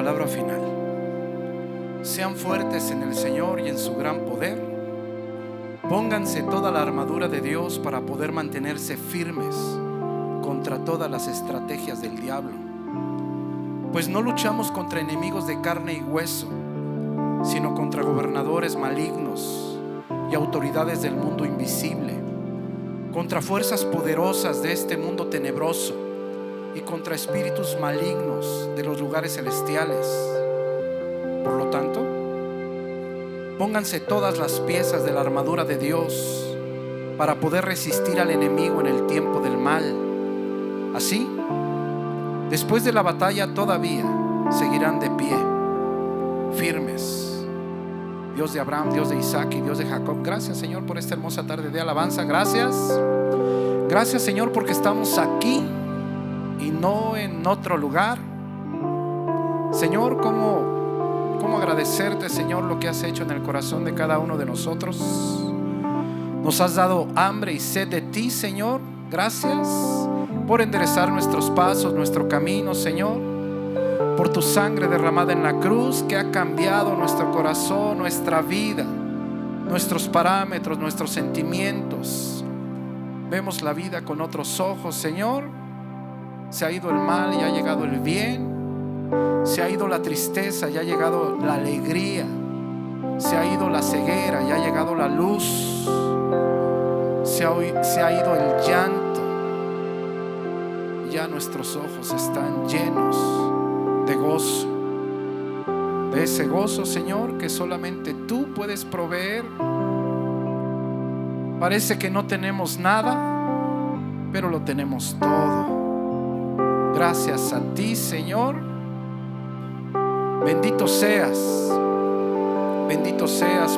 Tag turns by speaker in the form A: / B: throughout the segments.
A: palabra final. Sean fuertes en el Señor y en su gran poder. Pónganse toda la armadura de Dios para poder mantenerse firmes contra todas las estrategias del diablo. Pues no luchamos contra enemigos de carne y hueso, sino contra gobernadores malignos y autoridades del mundo invisible, contra fuerzas poderosas de este mundo tenebroso y contra espíritus malignos de los lugares celestiales. Por lo tanto, pónganse todas las piezas de la armadura de Dios para poder resistir al enemigo en el tiempo del mal. Así, después de la batalla todavía seguirán de pie, firmes. Dios de Abraham, Dios de Isaac y Dios de Jacob, gracias, Señor, por esta hermosa tarde de alabanza. Gracias, Señor, porque estamos aquí y no en otro lugar. Señor, ¿cómo agradecerte, Señor, lo que has hecho en el corazón de cada uno de nosotros? Nos has dado hambre y sed de ti, Señor. Gracias por enderezar nuestros pasos, nuestro camino, Señor, por tu sangre derramada en la cruz que ha cambiado nuestro corazón, nuestra vida, nuestros parámetros, nuestros sentimientos. Vemos la vida con otros ojos, Señor. Se ha ido el mal y ha llegado el bien. Se ha ido la tristeza y ha llegado la alegría. Se ha ido la ceguera y ha llegado la luz. Se ha ido el llanto. Ya nuestros ojos están llenos de gozo, de ese gozo, Señor, que solamente tú puedes proveer. Parece que no tenemos nada, pero lo tenemos todo. Gracias a ti, Señor. Bendito seas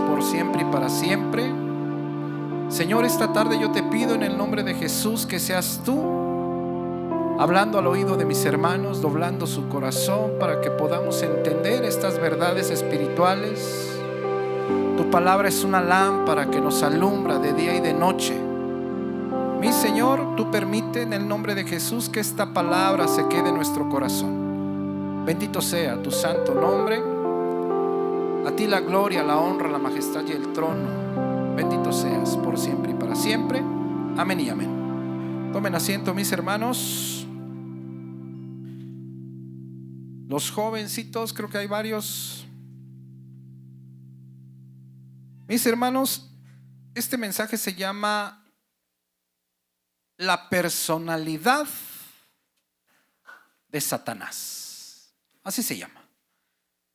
A: por siempre y para siempre. Señor, esta tarde yo te pido en el nombre de Jesús que seas tú hablando al oído de mis hermanos, doblando su corazón para que podamos entender estas verdades espirituales. Tu palabra es una lámpara que nos alumbra de día y de noche. Mi Señor, tú permite en el nombre de Jesús que esta palabra se quede en nuestro corazón. Bendito sea tu santo nombre. A ti la gloria, la honra, la majestad y el trono. Bendito seas por siempre y para siempre. Amén y amén. Tomen asiento, mis hermanos. Los jovencitos, creo que hay varios. Mis hermanos, este mensaje se llama la personalidad de Satanás. Así se llama.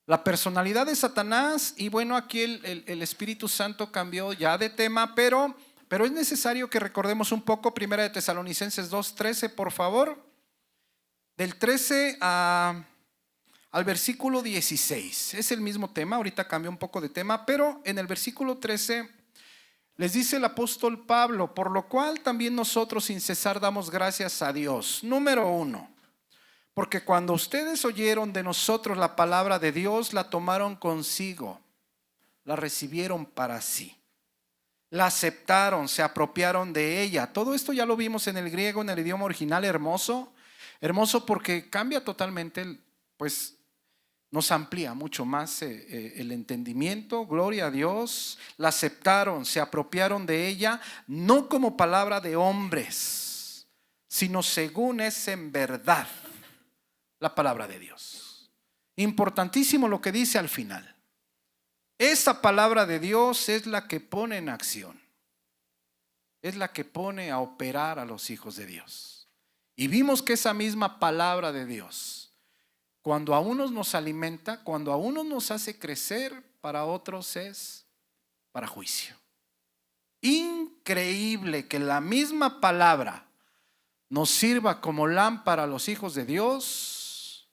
A: La personalidad de Satanás. Y bueno, aquí el Espíritu Santo cambió ya de tema, pero es necesario que recordemos un poco. Primera de Tesalonicenses 2:13, por favor. Del 13 al versículo 16. Es el mismo tema, ahorita cambió un poco de tema, pero en el versículo 13 les dice el apóstol Pablo: por lo cual también nosotros sin cesar damos gracias a Dios. Número 1, porque cuando ustedes oyeron de nosotros la palabra de Dios, la tomaron consigo, la recibieron para sí, la aceptaron, se apropiaron de ella. Todo esto ya lo vimos en el griego, en el idioma original. Hermoso porque cambia totalmente, pues nos amplía mucho más el entendimiento. Gloria a Dios. La aceptaron, se apropiaron de ella, no como palabra de hombres, sino según es en verdad la palabra de Dios. Importantísimo lo que dice al final. Esa palabra de Dios es la que pone en acción, es la que pone a operar a los hijos de Dios. Y vimos que esa misma palabra de Dios, cuando a unos nos alimenta, cuando a unos nos hace crecer, para otros es para juicio. Increíble que la misma palabra nos sirva como lámpara a los hijos de Dios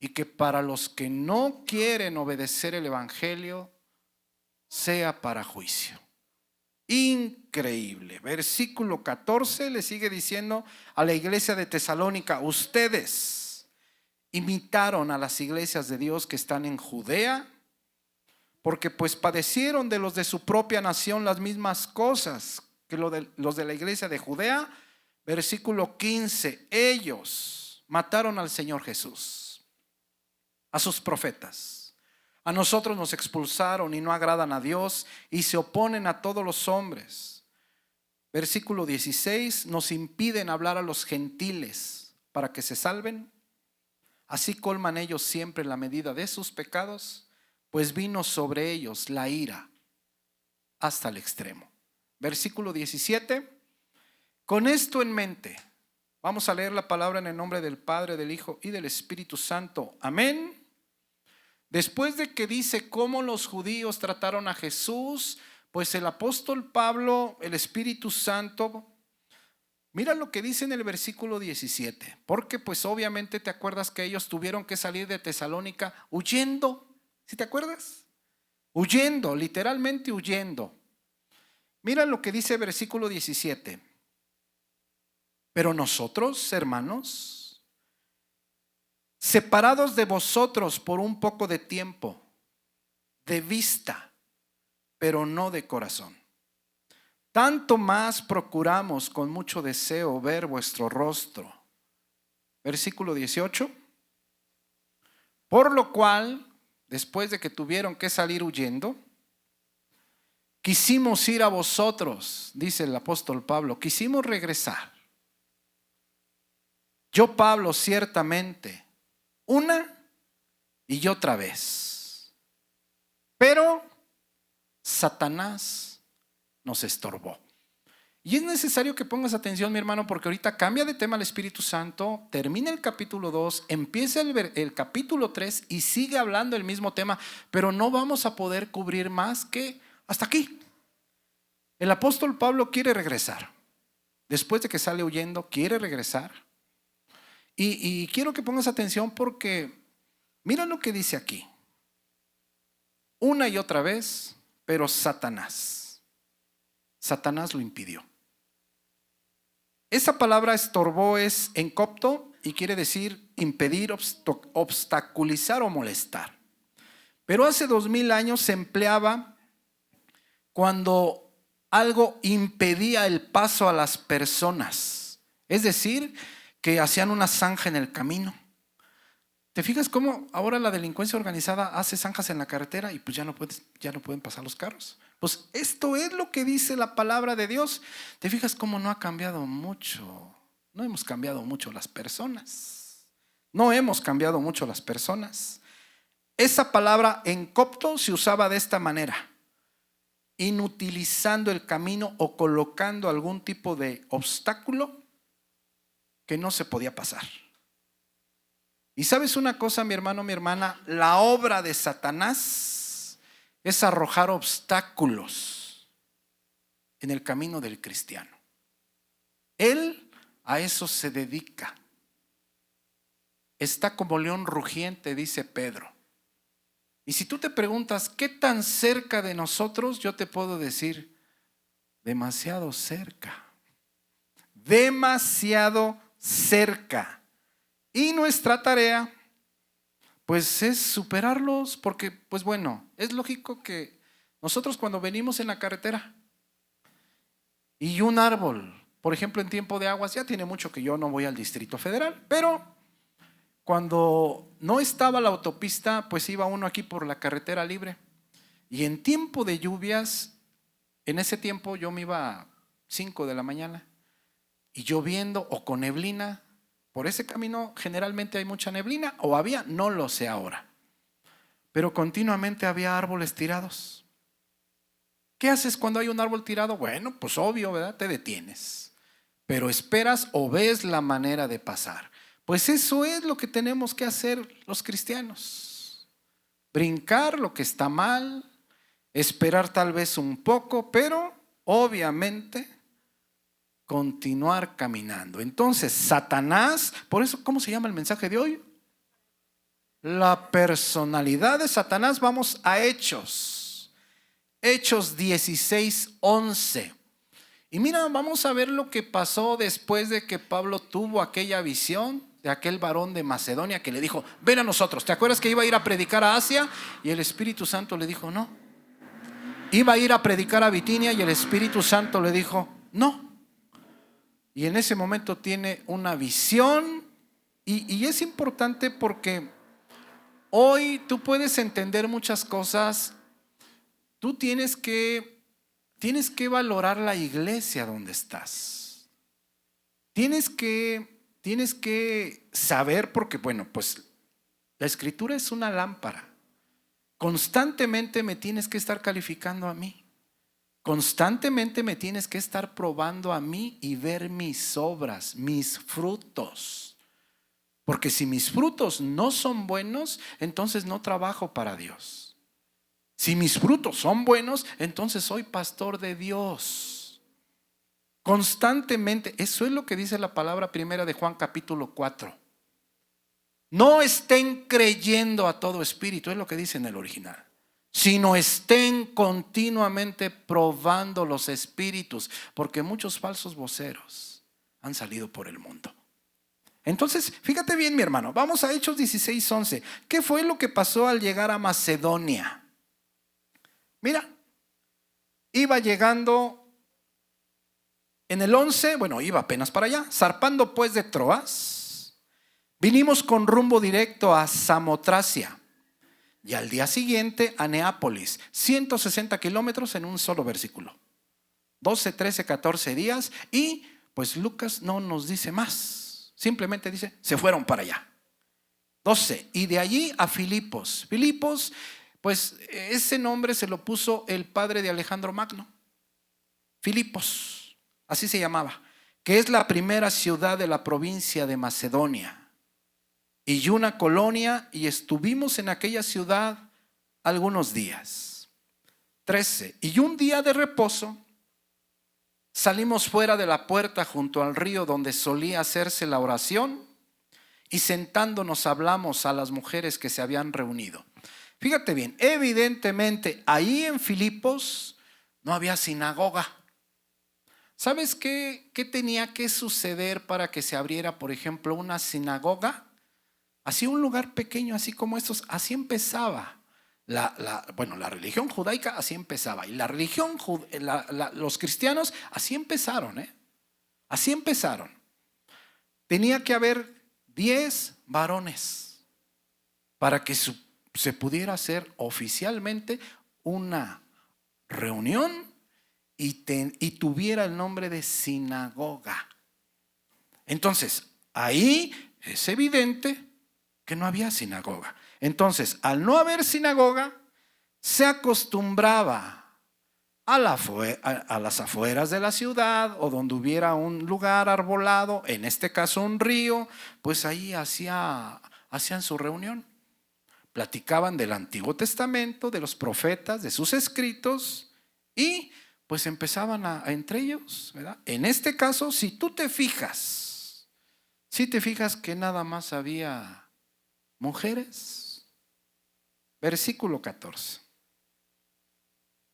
A: y que para los que no quieren obedecer el evangelio sea para juicio. Increíble. Versículo 14 le sigue diciendo a la iglesia de Tesalónica: ustedes imitaron a las iglesias de Dios que están en Judea, porque pues padecieron de los de su propia nación las mismas cosas que los de la iglesia de Judea. Versículo 15: ellos mataron al Señor Jesús, a sus profetas. A nosotros nos expulsaron y no agradan a Dios y se oponen a todos los hombres. Versículo 16, nos impiden hablar a los gentiles para que se salven. Así colman ellos siempre la medida de sus pecados, pues vino sobre ellos la ira hasta el extremo. Versículo 17, con esto en mente, vamos a leer la palabra en el nombre del Padre, del Hijo y del Espíritu Santo. Amén. Después de que dice cómo los judíos trataron a Jesús, pues el apóstol Pablo, el Espíritu Santo, mira lo que dice en el versículo 17, porque pues obviamente te acuerdas que ellos tuvieron que salir de Tesalónica huyendo, ¿sí te acuerdas? Huyendo, literalmente huyendo. Mira lo que dice el versículo 17. Pero nosotros, hermanos, separados de vosotros por un poco de tiempo, de vista, pero no de corazón, tanto más procuramos con mucho deseo ver vuestro rostro. Versículo 18. Por lo cual, después de que tuvieron que salir huyendo, quisimos ir a vosotros, dice el apóstol Pablo, quisimos regresar. Yo, Pablo, ciertamente, una y otra vez. Pero Satanás nos estorbó. Y es necesario que pongas atención, mi hermano, porque ahorita cambia de tema el Espíritu Santo, termina el capítulo 2, empieza el capítulo 3 y sigue hablando el mismo tema, pero no vamos a poder cubrir más que hasta aquí. El apóstol Pablo quiere regresar. Después de que sale huyendo, quiere regresar. Y quiero que pongas atención porque mira lo que dice aquí. Una y otra vez, pero Satanás lo impidió. Esa palabra estorbó es en copto y quiere decir impedir, obstaculizar o molestar. Pero hace 2000 años se empleaba cuando algo impedía el paso a las personas. Es decir, que hacían una zanja en el camino. ¿Te fijas cómo ahora la delincuencia organizada hace zanjas en la carretera y pues ya no pueden pasar los carros? Pues esto es lo que dice la palabra de Dios. ¿Te fijas cómo no ha cambiado mucho? No hemos cambiado mucho las personas. No hemos cambiado mucho las personas. Esa palabra en copto se usaba de esta manera: inutilizando el camino o colocando algún tipo de obstáculo que no se podía pasar. Y sabes una cosa, mi hermano, mi hermana, la obra de Satanás es arrojar obstáculos en el camino del cristiano. Él a eso se dedica. Está como león rugiente, dice Pedro. Y si tú te preguntas qué tan cerca de nosotros, yo te puedo decir, demasiado cerca. Demasiado cerca. Y nuestra tarea pues es superarlos, porque pues bueno, es lógico que nosotros cuando venimos en la carretera y un árbol, por ejemplo en tiempo de aguas, ya tiene mucho que yo no voy al Distrito Federal, pero cuando no estaba la autopista, pues iba uno aquí por la carretera libre. Y en tiempo de lluvias, en ese tiempo yo me iba a 5 de la mañana y lloviendo o con neblina. Por ese camino generalmente hay mucha neblina, o había, no lo sé ahora. Pero continuamente había árboles tirados. ¿Qué haces cuando hay un árbol tirado? Bueno, pues obvio, ¿verdad? Te detienes. Pero esperas o ves la manera de pasar. Pues eso es lo que tenemos que hacer los cristianos. Brincar lo que está mal, esperar tal vez un poco, pero obviamente continuar caminando. Entonces, Satanás, por eso, ¿cómo se llama el mensaje de hoy? La personalidad de Satanás. Vamos a Hechos 16:11. Y mira, vamos a ver lo que pasó después de que Pablo tuvo aquella visión de aquel varón de Macedonia que le dijo, ven a nosotros. ¿Te acuerdas que iba a ir a predicar a Asia? Y el Espíritu Santo le dijo, no. Iba a ir a predicar a Bitinia y el Espíritu Santo le dijo, no. Y en ese momento tiene una visión y es importante porque Hoy tú puedes entender muchas cosas. Tú tienes que valorar la iglesia donde estás. Tienes que saber, porque bueno, pues la escritura es una lámpara. Constantemente me tienes que estar calificando a mí. Constantemente me tienes que estar probando a mí y ver mis obras, mis frutos. Porque si mis frutos no son buenos, entonces no trabajo para Dios. Si mis frutos son buenos, entonces soy pastor de Dios. Constantemente, eso es lo que dice la palabra primera de Juan capítulo 4. No estén creyendo a todo espíritu, es lo que dice en el original, sino estén continuamente probando los espíritus, porque muchos falsos voceros han salido por el mundo. Entonces, fíjate bien, mi hermano, vamos a Hechos 16:11. ¿Qué fue lo que pasó al llegar a Macedonia? Mira, iba llegando en el 11, bueno, iba apenas para allá, zarpando pues de Troas, vinimos con rumbo directo a Samotracia y al día siguiente a Neápolis, 160 kilómetros en un solo versículo, 12, 13, 14 días, y pues Lucas no nos dice más, simplemente dice, se fueron para allá. 12, y de allí a Filipos. Filipos, pues ese nombre se lo puso el padre de Alejandro Magno, Filipos, así se llamaba, que es la primera ciudad de la provincia de Macedonia y una colonia, y estuvimos en aquella ciudad algunos días. 13, y un día de reposo salimos fuera de la puerta junto al río donde solía hacerse la oración, y sentándonos hablamos a las mujeres que se habían reunido. Fíjate bien, evidentemente ahí en Filipos no había sinagoga. ¿Sabes qué tenía que suceder para que se abriera, por ejemplo, una sinagoga? Así un lugar pequeño, así como estos, así empezaba. La religión judaica así empezaba. Y la religión, los cristianos así empezaron, Así empezaron. Tenía que haber 10 varones para que se pudiera hacer oficialmente una reunión y tuviera el nombre de sinagoga. Entonces, ahí es evidente que no había sinagoga. Entonces, al no haber sinagoga, se acostumbraba a las afueras de la ciudad o donde hubiera un lugar arbolado, en este caso un río, pues ahí hacían su reunión. Platicaban del Antiguo Testamento, de los profetas, de sus escritos, y pues empezaban entre ellos, ¿verdad? En este caso, si te fijas que nada más había mujeres. Versículo 14.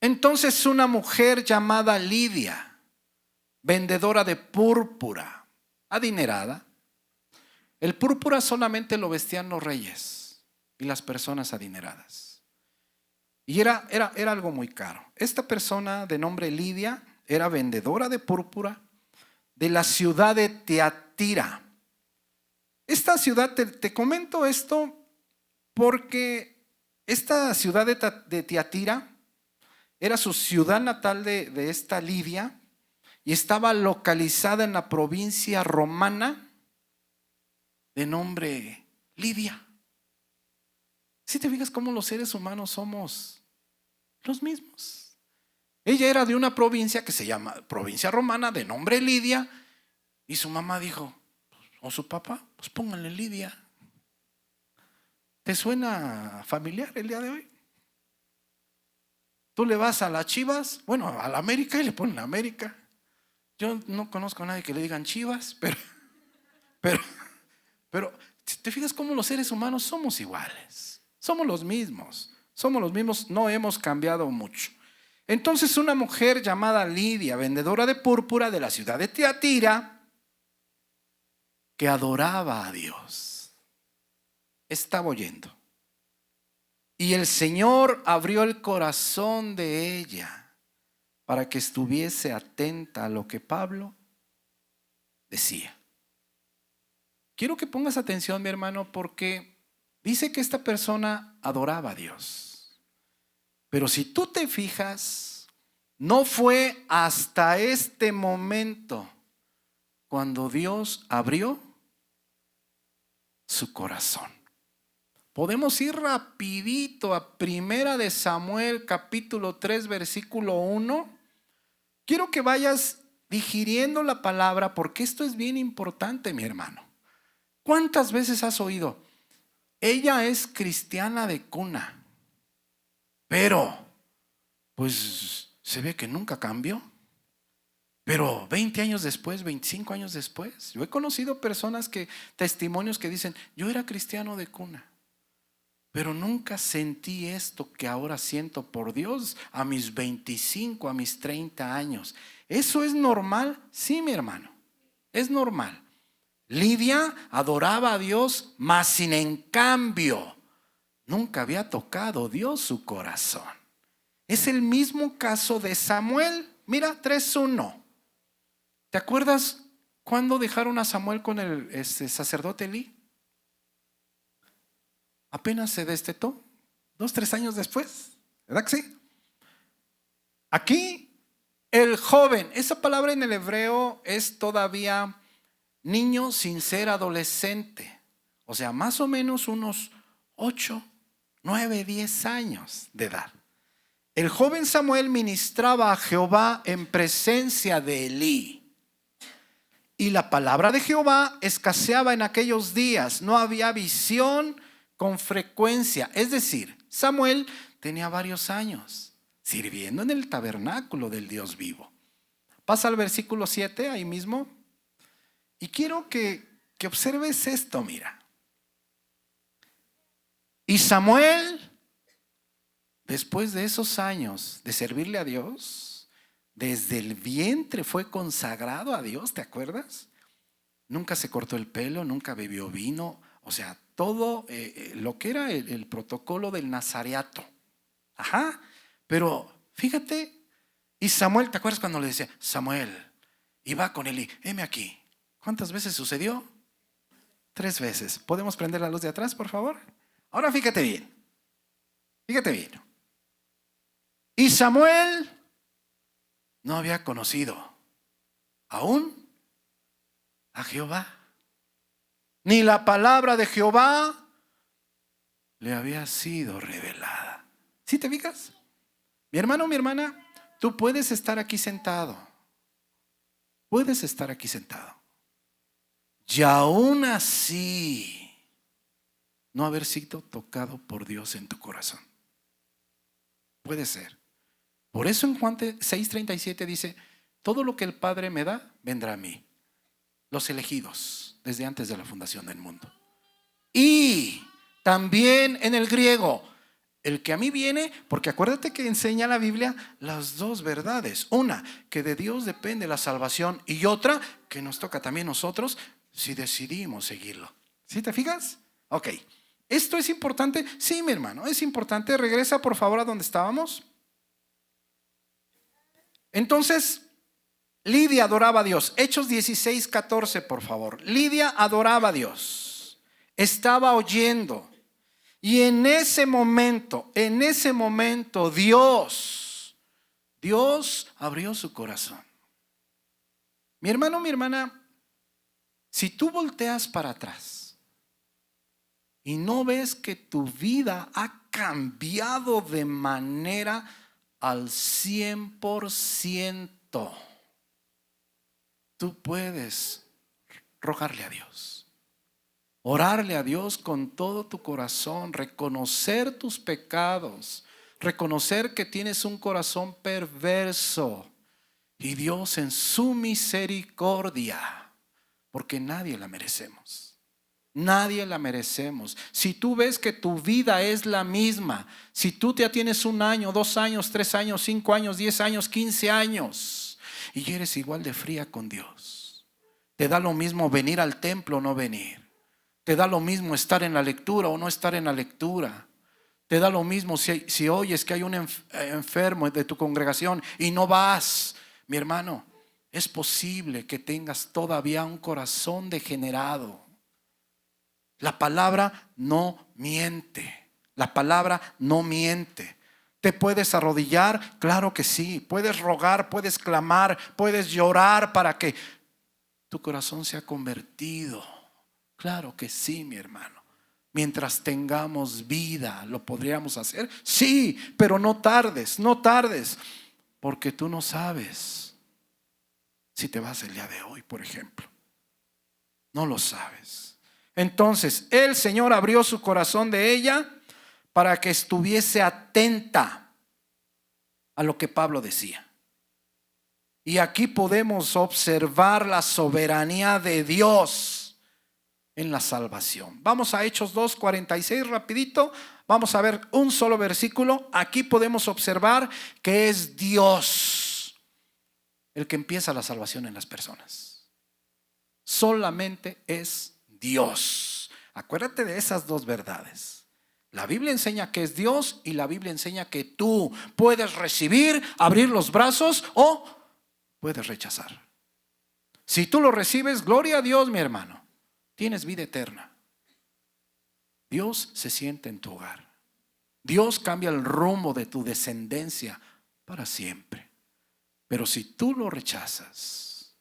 A: Entonces una mujer llamada Lidia, vendedora de púrpura, adinerada. El púrpura solamente lo vestían los reyes y las personas adineradas. Y era algo muy caro. Esta persona de nombre Lidia era vendedora de púrpura de la ciudad de Tiatira. Esta ciudad, te comento esto porque esta ciudad de Tiatira era su ciudad natal de esta Lidia y estaba localizada en la provincia romana de nombre Lidia. Si te fijas cómo los seres humanos somos los mismos. Ella era de una provincia que se llama provincia romana de nombre Lidia, y su mamá dijo, o su papá, pues pónganle Lidia. ¿Te suena familiar el día de hoy? Tú le vas a las Chivas, bueno, a la América, y le ponen América. Yo no conozco a nadie que le digan Chivas, pero ¿te fijas cómo los seres humanos somos iguales? Somos los mismos, no hemos cambiado mucho. Entonces una mujer llamada Lidia, vendedora de púrpura de la ciudad de Tiatira, que adoraba a Dios, estaba oyendo. Y el Señor abrió el corazón de ella para que estuviese atenta a lo que Pablo decía. Quiero que pongas atención, mi hermano, porque Dice que esta persona adoraba a Dios. Pero si tú te fijas, no fue hasta este momento cuando Dios abrió su corazón. Podemos ir rapidito a Primera de Samuel, capítulo 3, versículo 1. Quiero que vayas digiriendo la palabra porque esto es bien importante, mi hermano. ¿Cuántas veces has oído? Ella es cristiana de cuna, pero pues se ve que nunca cambió. Pero 20 años después, 25 años después, yo he conocido personas testimonios que dicen, yo era cristiano de cuna, pero nunca sentí esto que ahora siento por Dios a mis 25, a mis 30 años. ¿Eso es normal? Sí, mi hermano, es normal. Lidia adoraba a Dios, mas sin en cambio, nunca había tocado Dios su corazón. Es el mismo caso de Samuel. Mira, 3:1. ¿Te acuerdas cuándo dejaron a Samuel con el sacerdote Elí? Apenas se destetó, 2-3 años después, ¿verdad que sí? Aquí el joven, esa palabra en el hebreo es todavía niño sin ser adolescente, o sea, más o menos unos 8, 9, 10 años de edad. El joven Samuel ministraba a Jehová en presencia de Elí. Y la palabra de Jehová escaseaba en aquellos días, no había visión con frecuencia. Es decir, Samuel tenía varios años sirviendo en el tabernáculo del Dios vivo. Pasa al versículo 7 ahí mismo. Y quiero que observes esto, mira. Y Samuel, después de esos años de servirle a Dios, desde el vientre fue consagrado a Dios, ¿te acuerdas? Nunca se cortó el pelo, nunca bebió vino, o sea, todo lo que era el protocolo del nazareato. Ajá, pero fíjate, y Samuel, ¿te acuerdas cuando le decía, Samuel, y va con Elí, heme aquí? ¿Cuántas veces sucedió? 3 veces. ¿Podemos prender la luz de atrás, por favor? Ahora fíjate bien. Fíjate bien. Y Samuel no había conocido aún a Jehová, ni la palabra de Jehová le había sido revelada. ¿Sí te fijas? Mi hermano, mi hermana, tú puedes estar aquí sentado. Puedes estar aquí sentado. Y aún así no haber sido tocado por Dios en tu corazón. Puede ser. Por eso en Juan 6:37 dice, todo lo que el Padre me da, vendrá a mí. Los elegidos, desde antes de la fundación del mundo. Y también en el griego, el que a mí viene, porque acuérdate que enseña la Biblia las dos verdades. Una, que de Dios depende la salvación, y otra, que nos toca también nosotros si decidimos seguirlo. ¿Sí te fijas? Ok. ¿Esto es importante? Sí, mi hermano, es importante. Regresa por favor a donde estábamos. Entonces, Lidia adoraba a Dios. Hechos 16:14, por favor. Lidia adoraba a Dios. Estaba oyendo. Y en ese momento, Dios abrió su corazón. Mi hermano, mi hermana, si tú volteas para atrás y no ves que tu vida ha cambiado de manera al 100%, tú puedes rogarle a Dios, orarle a Dios con todo tu corazón, reconocer tus pecados, reconocer que tienes un corazón perverso y Dios en su misericordia, porque nadie la merecemos. Nadie la merecemos. Si tú ves que tu vida es la misma, si tú ya tienes 1 año, 2 años, 3 años, 5 años, 10 años, 15 años y eres igual de fría con Dios, te da lo mismo venir al templo o no venir, te da lo mismo estar en la lectura o no estar en la lectura, te da lo mismo si oyes que hay un enfermo de tu congregación y no vas. Mi hermano, es posible que tengas todavía un corazón degenerado. La palabra no miente. La palabra no miente. ¿Te puedes arrodillar? Claro que sí. Puedes rogar, puedes clamar, puedes llorar para que tu corazón sea convertido. Claro que sí, mi hermano. Mientras tengamos vida, ¿lo podríamos hacer? Sí, pero no tardes, no tardes. Porque tú no sabes si te vas el día de hoy, por ejemplo. No lo sabes. Entonces, el Señor abrió su corazón de ella para que estuviese atenta a lo que Pablo decía. Y aquí podemos observar la soberanía de Dios en la salvación. Vamos a Hechos 2:46 rapidito. Vamos a ver un solo versículo. Aquí podemos observar que es Dios el que empieza la salvación en las personas. Solamente es Dios. Acuérdate de esas dos verdades. La Biblia enseña que es Dios y la Biblia enseña que tú puedes recibir, abrir los brazos o puedes rechazar. Si tú lo recibes, gloria a Dios, mi hermano. Tienes vida eterna. Dios se siente en tu hogar. Dios cambia el rumbo de tu descendencia para siempre. Pero si tú lo rechazas,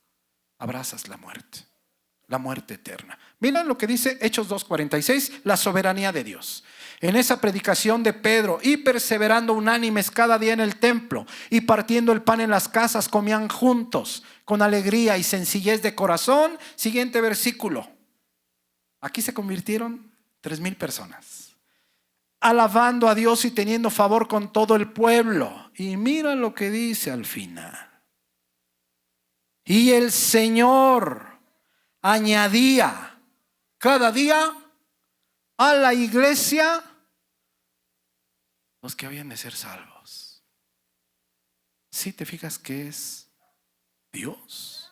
A: abrazas la muerte eterna. Miren lo que dice Hechos 2:46, la soberanía de Dios. En esa predicación de Pedro, y perseverando unánimes cada día en el templo, y partiendo el pan en las casas, comían juntos, con alegría y sencillez de corazón. Siguiente versículo. Aquí se convirtieron 3,000 personas, alabando a Dios y teniendo favor con todo el pueblo. Y mira lo que dice al final. Y el Señor añadía cada día a la iglesia los que habían de ser salvos. Si te fijas que es Dios.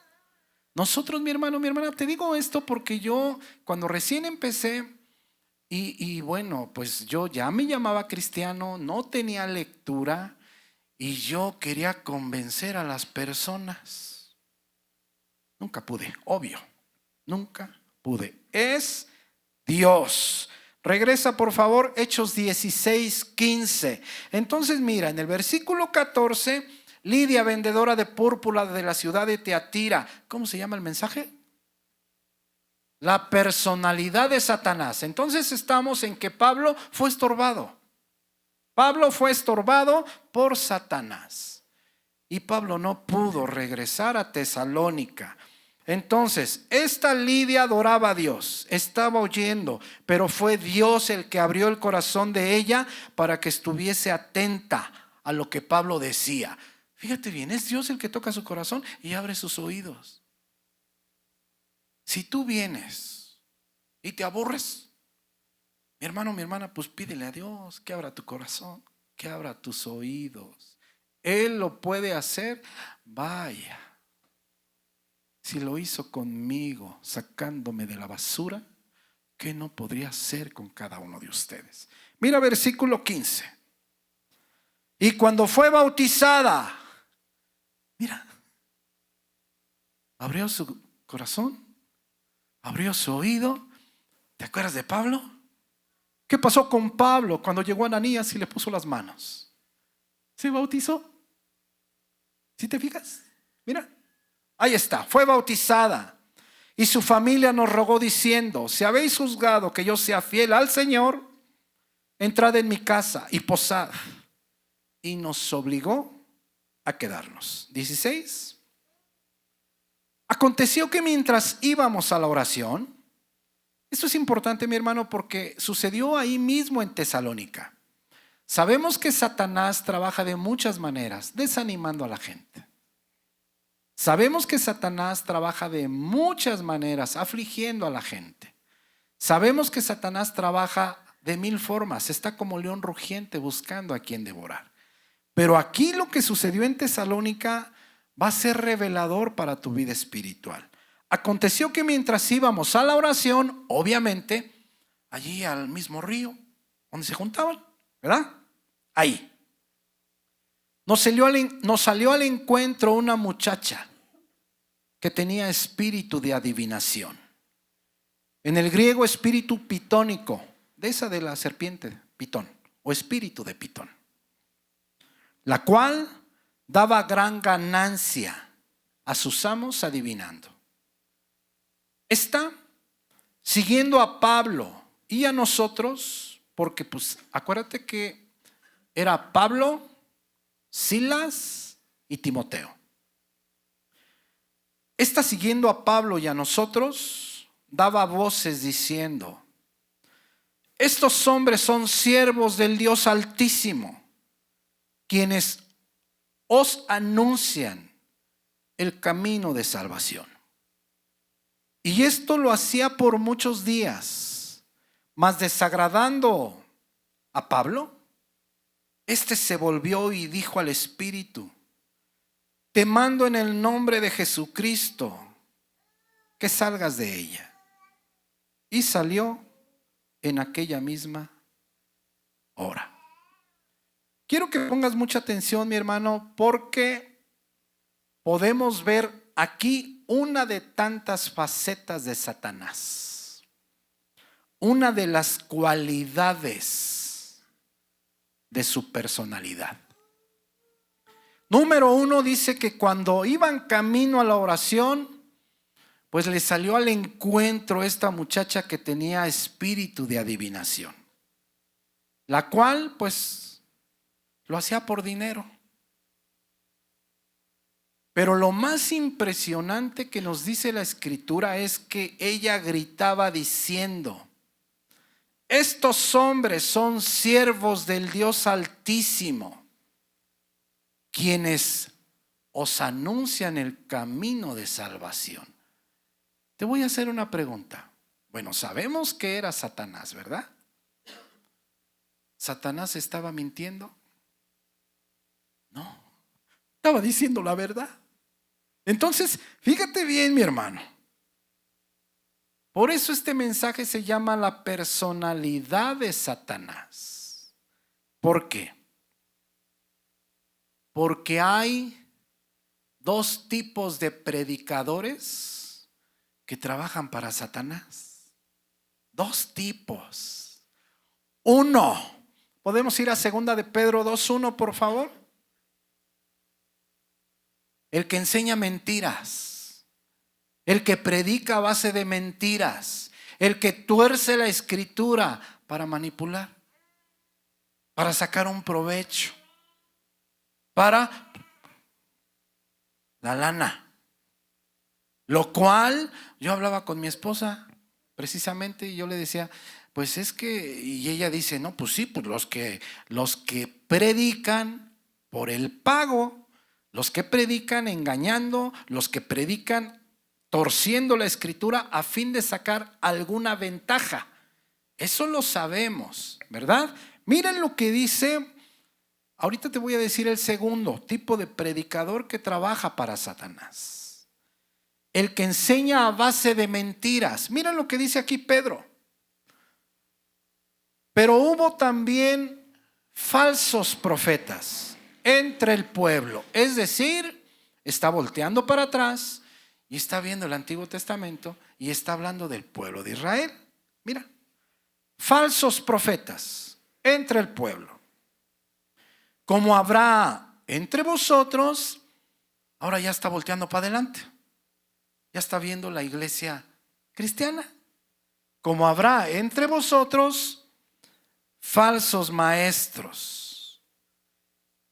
A: Nosotros, mi hermano, mi hermana, te digo esto porque yo cuando recién empecé y bueno, pues yo ya me llamaba cristiano, no tenía lectura y yo quería convencer a las personas. Nunca pude, obvio, nunca pude. Es Dios. Regresa por favor, Hechos 16:15. Entonces mira, en el versículo 14, Lidia, vendedora de púrpura de la ciudad de Teatira. ¿Cómo se llama el mensaje? La personalidad de Satanás. Entonces estamos en que Pablo fue estorbado. Pablo fue estorbado por Satanás. Y Pablo no pudo regresar a Tesalónica. Entonces, esta Lidia adoraba a Dios, estaba oyendo, pero fue Dios el que abrió el corazón de ella para que estuviese atenta a lo que Pablo decía. Fíjate bien, es Dios el que toca su corazón y abre sus oídos. Si tú vienes y te aburres, mi hermano, mi hermana, pues pídele a Dios que abra tu corazón, que abra tus oídos. Él lo puede hacer, vaya. Si lo hizo conmigo, sacándome de la basura, ¿qué no podría hacer con cada uno de ustedes? Mira versículo 15. Y cuando fue bautizada, mira, abrió su corazón, abrió su oído. ¿Te acuerdas de Pablo? ¿Qué pasó con Pablo cuando llegó Ananías y le puso las manos? ¿Se bautizó? ¿Sí te fijas? Mira. Ahí está, fue bautizada. Y su familia nos rogó diciendo: si habéis juzgado que yo sea fiel al Señor, entrad en mi casa y posad. Y nos obligó a quedarnos. 16. Aconteció que mientras íbamos a la oración, esto es importante, mi hermano, porque sucedió ahí mismo en Tesalónica. Sabemos que Satanás trabaja de muchas maneras, desanimando a la gente. Sabemos que Satanás trabaja de muchas maneras, afligiendo a la gente. Sabemos que Satanás trabaja de 1000 formas, está como león rugiente buscando a quien devorar. Pero aquí lo que sucedió en Tesalónica va a ser revelador para tu vida espiritual. Aconteció que mientras íbamos a la oración, obviamente, allí al mismo río, donde se juntaban, ¿verdad? Ahí. Nos salió al encuentro una muchacha que tenía espíritu de adivinación En el griego, espíritu pitónico, de esa de la serpiente, pitón, o espíritu de pitón, la cual daba gran ganancia a sus amos adivinando. Está siguiendo a Pablo y a nosotros, porque pues acuérdate que era Pablo, Silas y Timoteo. Está siguiendo a Pablo y a nosotros, daba voces diciendo: estos hombres son siervos del Dios Altísimo, quienes os anuncian el camino de salvación. Y esto lo hacía por muchos días, mas desagradando a Pablo, este se volvió y dijo al Espíritu: te mando en el nombre de Jesucristo que salgas de ella. Y salió en aquella misma hora. Quiero que pongas mucha atención, mi hermano, porque podemos ver aquí una de tantas facetas de Satanás. Una de las cualidades de su personalidad. Número 1 dice que cuando iban camino a la oración, pues le salió al encuentro esta muchacha que tenía espíritu de adivinación, la cual pues lo hacía por dinero. Pero lo más impresionante que nos dice la Escritura es que ella gritaba diciendo: estos hombres son siervos del Dios Altísimo, quienes os anuncian el camino de salvación. Te voy a hacer una pregunta. Bueno, sabemos que era Satanás, ¿verdad? ¿Satanás estaba mintiendo? No, estaba diciendo la verdad. Entonces, fíjate bien, mi hermano. Por eso este mensaje se llama la personalidad de Satanás. ¿Por qué? Porque hay dos tipos de predicadores que trabajan para Satanás. Dos tipos. Uno, podemos ir a 2 de Pedro 2:1, por favor. El que enseña mentiras, el que predica a base de mentiras, el que tuerce la Escritura para manipular, para sacar un provecho, para la lana. Lo cual, yo hablaba con mi esposa precisamente y yo le decía, pues es que, y ella dice, no, pues sí, pues los que predican por el pago, los que predican engañando, los que predican torciendo la Escritura a fin de sacar alguna ventaja. Eso lo sabemos, ¿verdad? Miren lo que dice. Ahorita te voy a decir el segundo tipo de predicador que trabaja para Satanás. El que enseña a base de mentiras. Mira lo que dice aquí Pedro. Pero hubo también falsos profetas entre el pueblo. Es decir, está volteando para atrás y está viendo el Antiguo Testamento y está hablando del pueblo de Israel. Mira, falsos profetas entre el pueblo. Como habrá entre vosotros, ahora ya está volteando para adelante. Ya está viendo la iglesia cristiana. Como habrá entre vosotros falsos maestros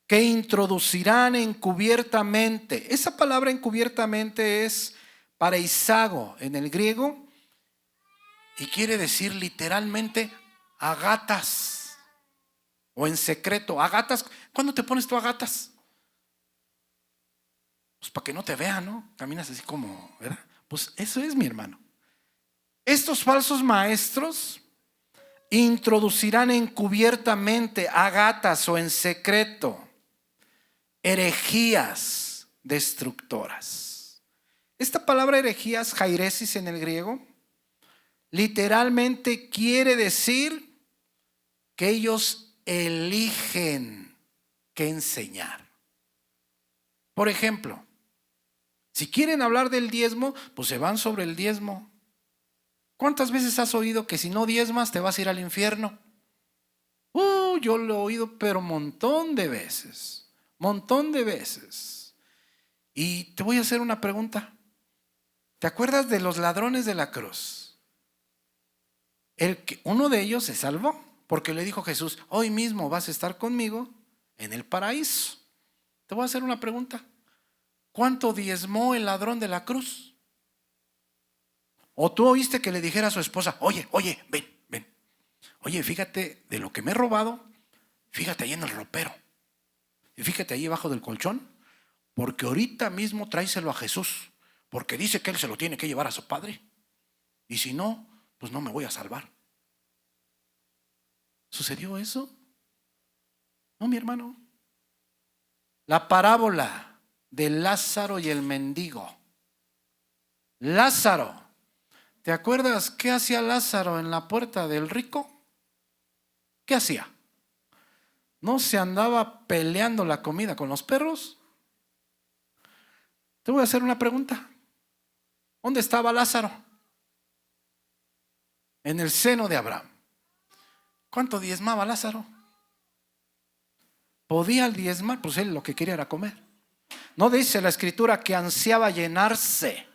A: que introducirán encubiertamente. Esa palabra encubiertamente es pareisago en el griego y quiere decir literalmente a gatas. O en secreto, a gatas. ¿Cuándo te pones tú a gatas? Pues para que no te vean, ¿no? Caminas así como, ¿verdad? Pues eso es, mi hermano. Estos falsos maestros introducirán encubiertamente a gatas o en secreto herejías destructoras. Esta palabra herejías, jairesis en el griego, literalmente quiere decir que ellos eligen qué enseñar. Por ejemplo, si quieren hablar del diezmo, pues se van sobre el diezmo. ¿Cuántas veces has oído que si no diezmas te vas a ir al infierno? Yo lo he oído, pero montón de veces. Montón de veces. Y te voy a hacer una pregunta. ¿Te acuerdas de los ladrones de la cruz? Uno de ellos se salvó porque le dijo Jesús: hoy mismo vas a estar conmigo en el paraíso. Te voy a hacer una pregunta. ¿Cuánto diezmó el ladrón de la cruz? ¿O tú oíste que le dijera a su esposa: oye, ven, oye, fíjate de lo que me he robado, fíjate ahí en el ropero, y fíjate ahí abajo del colchón, porque ahorita mismo tráeselo a Jesús, porque dice que él se lo tiene que llevar a su padre, y si no, pues no me voy a salvar? ¿Sucedió eso? No, mi hermano. La parábola de Lázaro y el mendigo. Lázaro, ¿te acuerdas qué hacía Lázaro en la puerta del rico? ¿Qué hacía? ¿No se andaba peleando la comida con los perros? Te voy a hacer una pregunta. ¿Dónde estaba Lázaro? En el seno de Abraham. ¿Cuánto diezmaba Lázaro? ¿Podía diezmar? Pues él lo que quería era comer. No dice la escritura que ansiaba llenarse.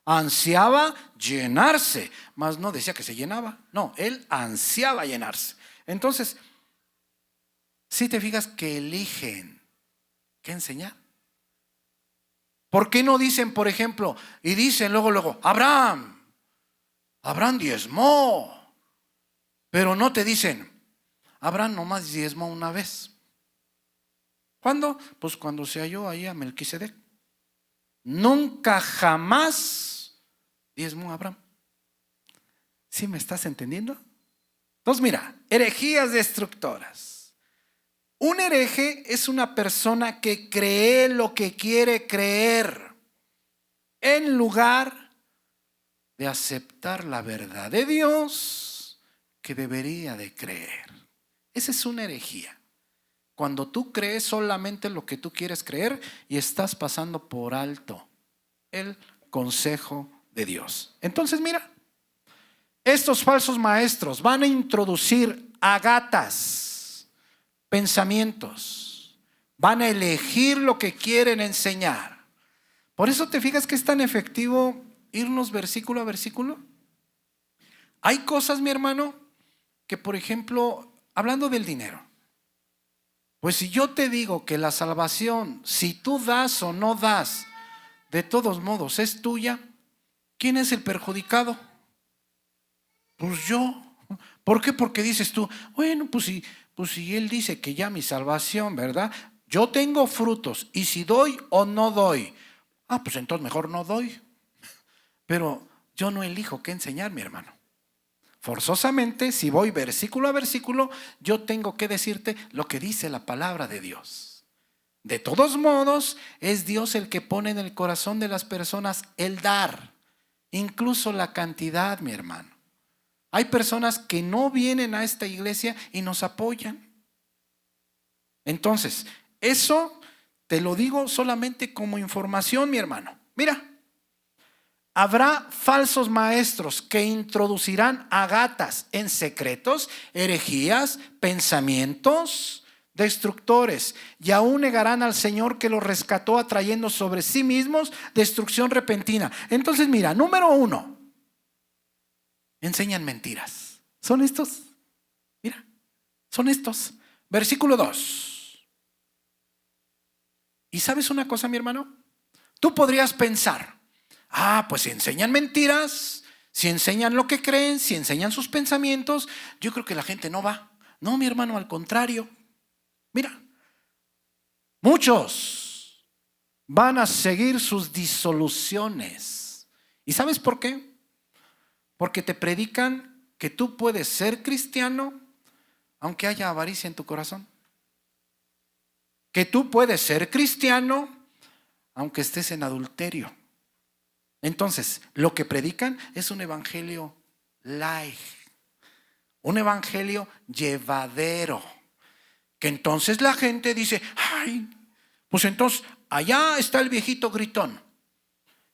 A: Ansiaba llenarse, mas no decía que se llenaba. No, él ansiaba llenarse. Entonces, si te fijas que eligen qué enseñar. ¿Por qué no dicen, por ejemplo, y dicen luego, Abraham diezmó? Pero no te dicen, Abraham nomás diezmó una vez. ¿Cuándo? Pues cuando se halló ahí a Melquisedec. Nunca jamás diezmó Abraham. ¿Sí me estás entendiendo? Entonces mira, herejías destructoras. Un hereje es una persona que cree lo que quiere creer en lugar de aceptar la verdad de Dios que debería de creer. Esa es una herejía. Cuando tú crees solamente lo que tú quieres creer y estás pasando por alto el consejo de Dios. Entonces mira, estos falsos maestros van a introducir agatas, pensamientos, van a elegir lo que quieren enseñar. Por eso te fijas que es tan efectivo irnos versículo a versículo. Hay cosas, mi hermano, que por ejemplo, hablando del dinero, pues si yo te digo que la salvación, si tú das o no das, de todos modos es tuya, ¿quién es el perjudicado? Pues yo. ¿Por qué? Porque dices tú, bueno, pues si él dice que ya mi salvación, ¿verdad? Yo tengo frutos y si doy o no doy, pues entonces mejor no doy. Pero yo no elijo qué enseñar, mi hermano. Forzosamente, si voy versículo a versículo, yo tengo que decirte lo que dice la palabra de Dios. De todos modos, es Dios el que pone en el corazón de las personas el dar, incluso la cantidad, mi hermano. Hay personas que no vienen a esta iglesia y nos apoyan. Entonces, eso te lo digo solamente como información, mi hermano. Mira. Habrá falsos maestros que introducirán agatas en secretos, herejías, pensamientos destructores, y aún negarán al Señor que los rescató, atrayendo sobre sí mismos destrucción repentina. Entonces mira, número 1, enseñan mentiras. ¿Son estos? Mira, son estos. Versículo 2. ¿Y sabes una cosa, mi hermano? Tú podrías pensar, pues si enseñan mentiras, si enseñan lo que creen, si enseñan sus pensamientos, yo creo que la gente no va. No, mi hermano, al contrario. Mira, muchos van a seguir sus disoluciones. ¿Y sabes por qué? Porque te predican que tú puedes ser cristiano aunque haya avaricia en tu corazón. Que tú puedes ser cristiano aunque estés en adulterio. Entonces, lo que predican es un evangelio light, un evangelio llevadero, que entonces la gente dice, pues entonces allá está el viejito gritón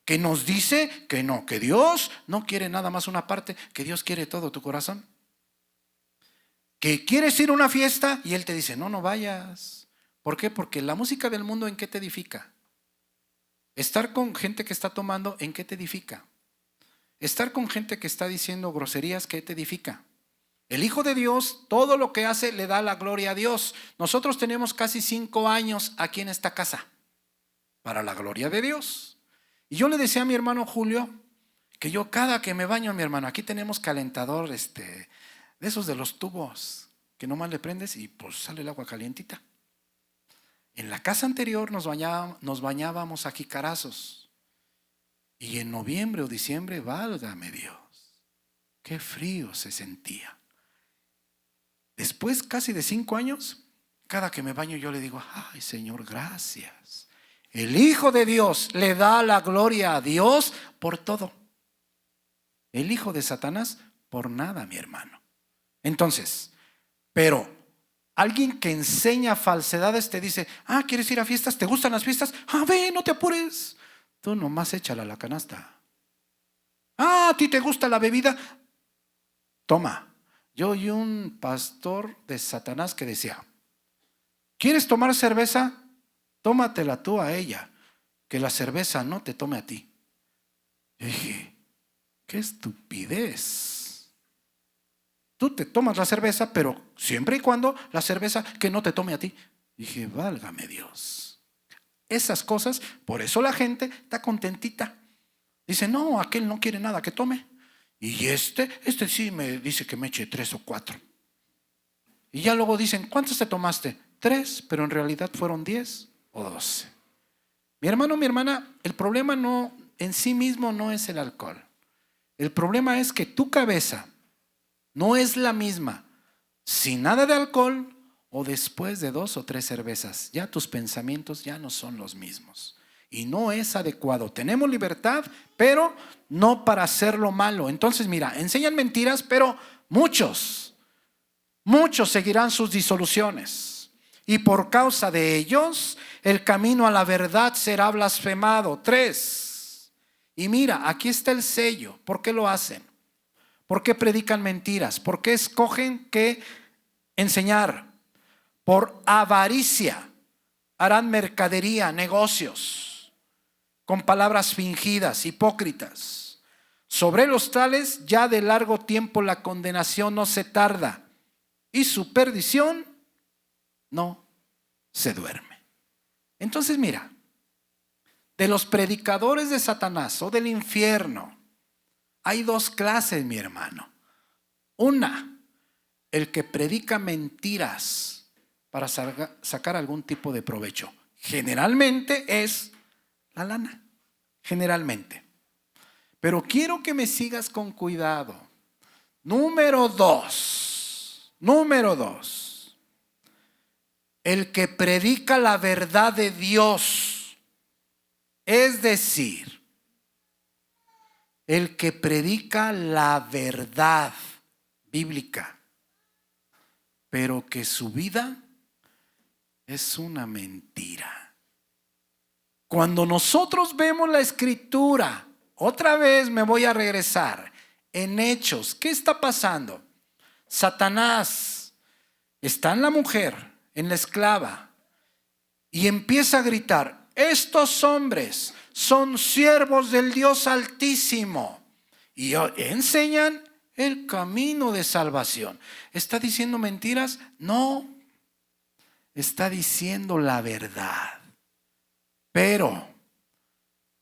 A: que nos dice que no, que Dios no quiere nada más una parte, que Dios quiere todo tu corazón. Que quieres ir a una fiesta y Él te dice, no, no vayas. ¿Por qué? Porque la música del mundo, ¿en qué te edifica? Estar con gente que está tomando, ¿en qué te edifica? Estar con gente que está diciendo groserías, ¿qué te edifica? El Hijo de Dios, todo lo que hace le da la gloria a Dios. Nosotros tenemos casi 5 años aquí en esta casa, para la gloria de Dios. Y yo le decía a mi hermano Julio, que yo cada que me baño, mi hermano, aquí tenemos calentador, de esos de los tubos, que nomás le prendes y pues sale el agua calientita. En la casa anterior nos bañábamos a jicarazos. Y en noviembre o diciembre, válgame Dios, qué frío se sentía. Después casi de 5 años, cada que me baño yo le digo, ay Señor, gracias. El Hijo de Dios le da la gloria a Dios por todo. El hijo de Satanás por nada, mi hermano. Entonces, pero alguien que enseña falsedades te dice, ¿quieres ir a fiestas? ¿Te gustan las fiestas? Ve, no te apures. Tú nomás échala a la canasta. ¿A ti te gusta la bebida? Toma. Yo oí un pastor de Satanás que decía, ¿quieres tomar cerveza? Tómatela tú a ella, que la cerveza no te tome a ti. Y dije, qué estupidez. Tú te tomas la cerveza, pero siempre y cuando la cerveza que no te tome a ti. Dije, válgame Dios. Esas cosas, por eso la gente está contentita. Dice, no, aquel no quiere nada que tome. Y este sí me dice que me eche 3 o 4. Y ya luego dicen, ¿cuántos te tomaste? 3, pero en realidad fueron 10 o 12. Mi hermano, mi hermana, el problema no en sí mismo no es el alcohol. El problema es que tu cabeza no es la misma sin nada de alcohol o después de 2 o 3 cervezas. Ya tus pensamientos ya no son los mismos. Y no es adecuado. Tenemos libertad, pero no para hacerlo malo. Entonces, mira, enseñan mentiras, pero muchos seguirán sus disoluciones. Y por causa de ellos, el camino a la verdad será blasfemado. 3. Y mira, aquí está el sello. ¿Por qué lo hacen? ¿Por qué predican mentiras? ¿Por qué escogen qué enseñar? Por avaricia harán mercadería, negocios, con palabras fingidas, hipócritas. Sobre los tales ya de largo tiempo la condenación no se tarda y su perdición no se duerme. Entonces mira, de los predicadores de Satanás o del infierno hay 2 clases, mi hermano. Una, el que predica mentiras para sacar algún tipo de provecho. Generalmente es la lana, generalmente. Pero quiero que me sigas con cuidado. Número 2. El que predica la verdad de Dios. Es decir, el que predica la verdad bíblica, pero que su vida es una mentira. Cuando nosotros vemos la escritura, otra vez me voy a regresar en Hechos. ¿Qué está pasando? Satanás está en la mujer, en la esclava, y empieza a gritar, estos hombres son siervos del Dios Altísimo y enseñan el camino de salvación. ¿Está diciendo mentiras? No, está diciendo la verdad. Pero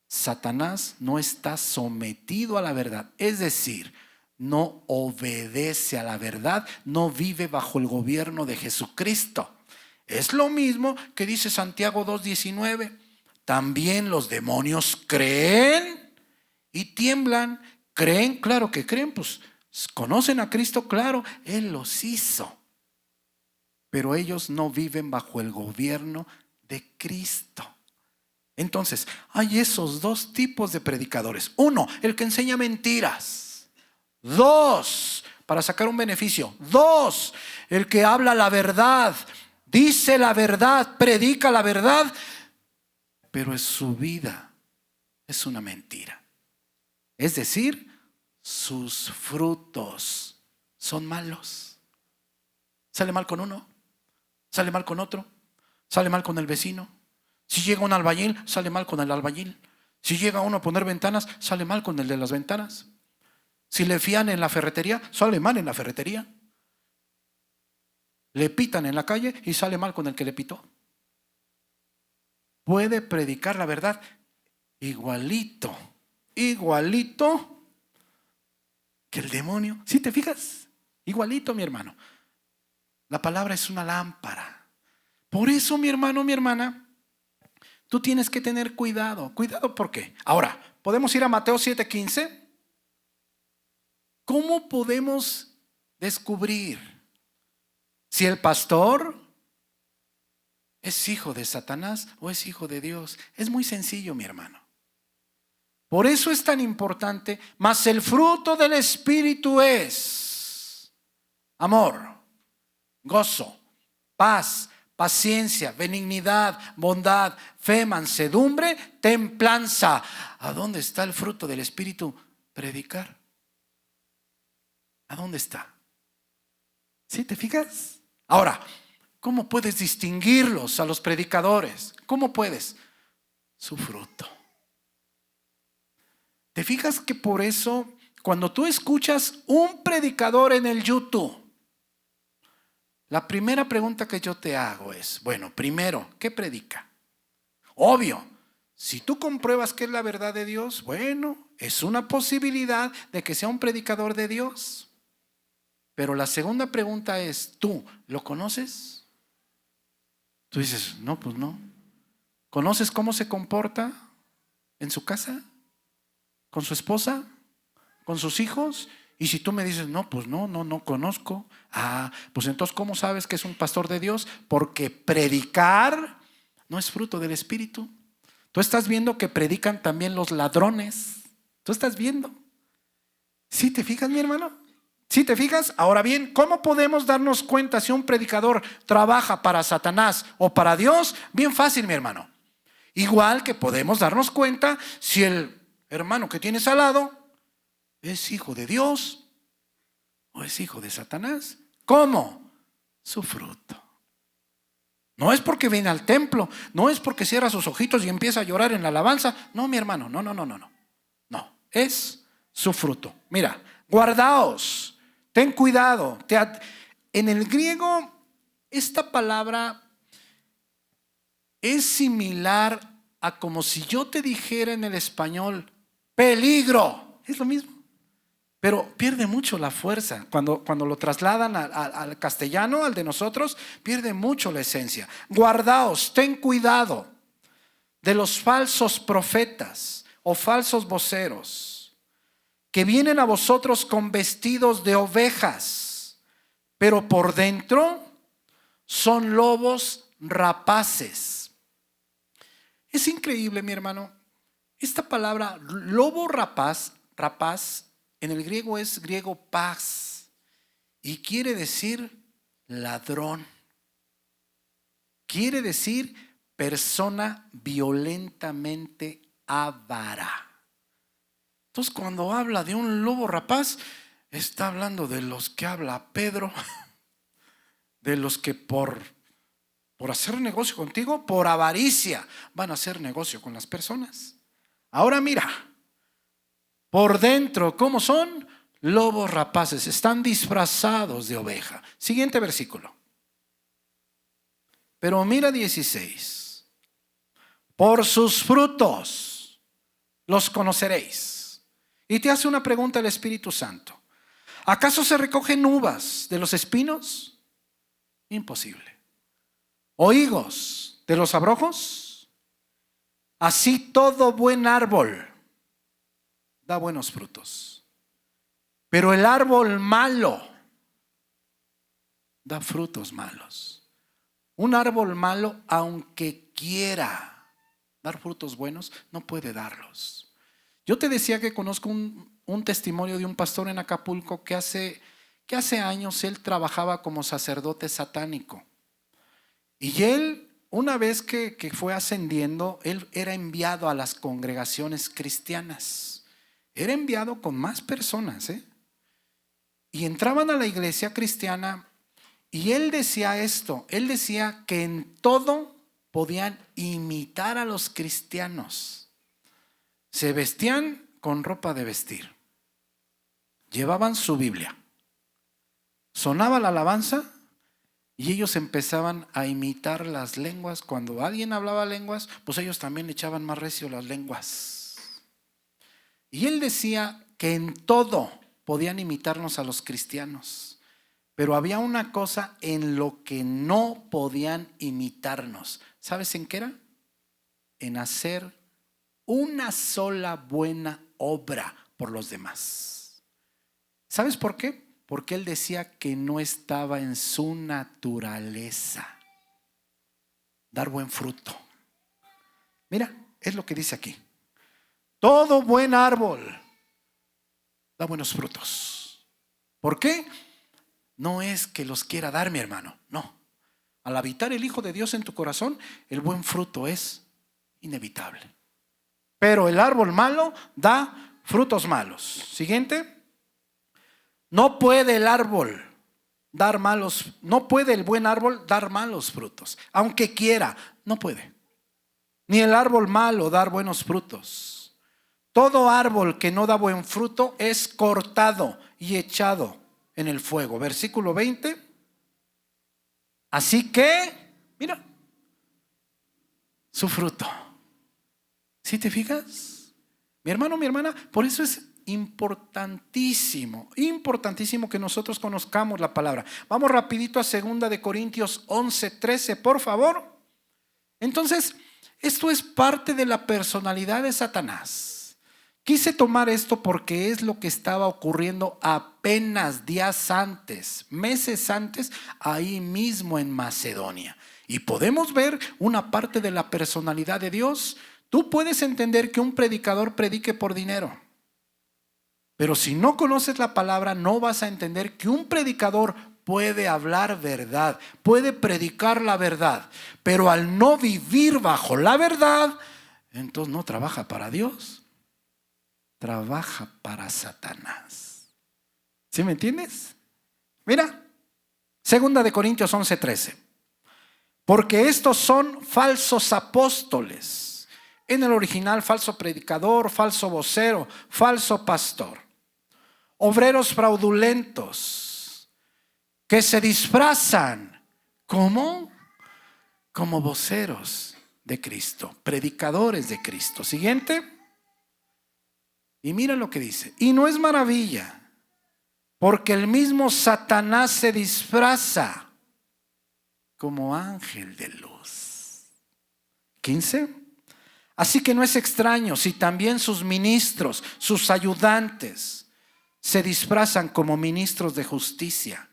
A: Satanás no está sometido a la verdad, es decir, no obedece a la verdad, no vive bajo el gobierno de Jesucristo. Es lo mismo que dice Santiago 2:19. También los demonios creen y tiemblan. ¿Creen? Claro que creen, pues conocen a Cristo, claro, Él los hizo. Pero ellos no viven bajo el gobierno de Cristo. Entonces, hay esos 2 tipos de predicadores. 1, el que enseña mentiras. 2, para sacar un beneficio. 2, el que habla la verdad, dice la verdad, predica la verdad, pero es su vida es una mentira. Es decir, sus frutos son malos. Sale mal con uno, sale mal con otro, sale mal con el vecino. Si llega un albañil, sale mal con el albañil. Si llega uno a poner ventanas, sale mal con el de las ventanas. Si le fían en la ferretería, sale mal en la ferretería. Le pitan en la calle y sale mal con el que le pitó. Puede predicar la verdad igualito que el demonio. ¿Sí te fijas? Igualito, mi hermano. La palabra es una lámpara. Por eso, mi hermano, mi hermana, tú tienes que tener cuidado. Cuidado, ¿por qué? Ahora, podemos ir a Mateo 7:15. ¿Cómo podemos descubrir si el pastor es hijo de Satanás o es hijo de Dios? Es muy sencillo, mi hermano. Por eso es tan importante. Mas el fruto del Espíritu es amor, gozo, paz, paciencia, benignidad, bondad, fe, mansedumbre, templanza. ¿A dónde está el fruto del Espíritu? Predicar. ¿A dónde está? ¿Sí te fijas? Ahora, ¿cómo puedes distinguirlos a los predicadores? ¿Cómo puedes? Su fruto. ¿Te fijas que por eso cuando tú escuchas un predicador en el YouTube, la primera pregunta que yo te hago es, bueno, primero, ¿qué predica? Obvio, si tú compruebas que es la verdad de Dios, bueno, es una posibilidad de que sea un predicador de Dios. Pero la segunda pregunta es, ¿tú lo conoces? Tú dices, no, pues no. ¿Conoces cómo se comporta en su casa? ¿Con su esposa? ¿Con sus hijos? Y si tú me dices, no, pues no conozco. Ah, pues entonces, ¿cómo sabes que es un pastor de Dios? Porque predicar no es fruto del Espíritu. Tú estás viendo que predican también los ladrones. Tú estás viendo. ¿Sí te fijas, mi hermano? ¿Sí te fijas? Ahora bien, ¿cómo podemos darnos cuenta si un predicador trabaja para Satanás o para Dios? Bien fácil, mi hermano. Igual que podemos darnos cuenta si el hermano que tienes al lado es hijo de Dios o es hijo de Satanás. ¿Cómo? Su fruto. No es porque viene al templo, no es porque cierra sus ojitos y empieza a llorar en la alabanza. No, mi hermano, no. No, es su fruto. Mira, guardaos, ten cuidado. En el griego, esta palabra es similar a como si yo te dijera en el español, peligro. Es lo mismo. Pero pierde mucho la fuerza. Cuando lo trasladan al castellano, al de nosotros, pierde mucho la esencia. Guardaos, ten cuidado de los falsos profetas o falsos voceros que vienen a vosotros con vestidos de ovejas, pero por dentro son lobos rapaces. Es increíble, mi hermano. Esta palabra lobo rapaz en el griego es griego paz y quiere decir ladrón. Quiere decir persona violentamente avara. Entonces, cuando habla de un lobo rapaz, está hablando de los que habla Pedro, de los que por hacer negocio contigo, por avaricia, van a hacer negocio con las personas. Ahora mira, por dentro, ¿cómo son? Lobos rapaces, están disfrazados de oveja. Siguiente versículo. Pero mira 16. Por sus frutos los conoceréis. Y te hace una pregunta el Espíritu Santo. ¿Acaso se recogen uvas de los espinos? Imposible. ¿O higos de los abrojos? Así todo buen árbol da buenos frutos. Pero el árbol malo da frutos malos. Un árbol malo, aunque quiera dar frutos buenos, no puede darlos. Yo te decía que conozco un testimonio de un pastor en Acapulco que hace años él trabajaba como sacerdote satánico. Y él una vez que fue ascendiendo, él era enviado a las congregaciones cristianas. Era enviado con más personas, y entraban a la iglesia cristiana y él decía esto. Él decía que en todo podían imitar a los cristianos. Se vestían con ropa de vestir. Llevaban su Biblia. Sonaba la alabanza y ellos empezaban a imitar las lenguas. Cuando alguien hablaba lenguas, pues ellos también echaban más recio las lenguas. Y él decía que en todo podían imitarnos a los cristianos, pero había una cosa en lo que no podían imitarnos. ¿Sabes en qué era? En hacer una sola buena obra por los demás. ¿Sabes por qué? Porque él decía que no estaba en su naturaleza dar buen fruto. Mira, es lo que dice aquí. Todo buen árbol da buenos frutos. ¿Por qué? No es que los quiera dar, mi hermano, no. Al habitar el Hijo de Dios en tu corazón, el buen fruto es inevitable. Pero el árbol malo da frutos malos. Siguiente. No puede el árbol dar malos, no puede el buen árbol dar malos frutos. Aunque quiera, no puede. Ni el árbol malo dar buenos frutos. Todo árbol que no da buen fruto es cortado y echado en el fuego. Versículo 20. Así que, mira, su fruto. ¿Sí te fijas? Mi hermano, mi hermana, por eso es importantísimo que nosotros conozcamos la palabra. Vamos rapidito a 2 de Corintios 11:13, por favor. Entonces, esto es parte de la personalidad de Satanás. Quise tomar esto porque es lo que estaba ocurriendo apenas días antes, meses antes, ahí mismo en Macedonia. Y podemos ver una parte de la personalidad de Dios. Tú puedes entender que un predicador predique por dinero. Pero si no conoces la palabra, no vas a entender que un predicador puede hablar verdad, puede predicar la verdad, pero al no vivir bajo la verdad, entonces no trabaja para Dios, trabaja para Satanás. ¿Sí me entiendes? Mira, 2 de Corintios 11:13. Porque estos son falsos apóstoles. En el original, falso predicador, falso vocero, falso pastor. Obreros fraudulentos que se disfrazan como voceros de Cristo, predicadores de Cristo. Siguiente. Y mira lo que dice. Y no es maravilla, porque el mismo Satanás se disfraza como ángel de luz. 15. Así que no es extraño si también sus ministros, sus ayudantes, se disfrazan como ministros de justicia,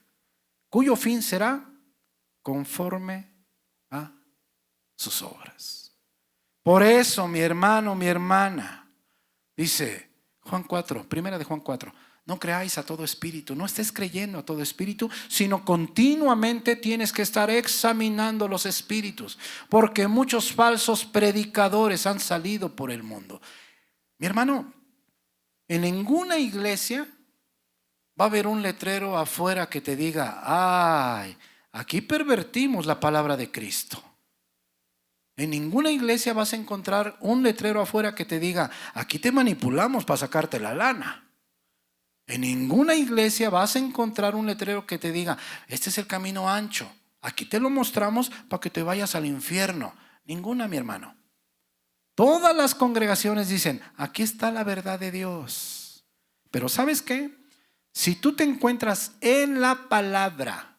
A: cuyo fin será conforme a sus obras. Por eso, mi hermano, mi hermana, dice Juan 4, primera de Juan 4, no creáis a todo espíritu, no estés creyendo a todo espíritu, sino continuamente tienes que estar examinando los espíritus, porque muchos falsos predicadores han salido por el mundo. Mi hermano, en ninguna iglesia va a haber un letrero afuera que te diga, ay, aquí pervertimos la palabra de Cristo. En ninguna iglesia vas a encontrar un letrero afuera que te diga, aquí te manipulamos para sacarte la lana. En ninguna iglesia vas a encontrar un letrero que te diga, este es el camino ancho, aquí te lo mostramos para que te vayas al infierno. Ninguna, mi hermano. Todas las congregaciones dicen, aquí está la verdad de Dios. Pero ¿sabes qué? Si tú te encuentras en la palabra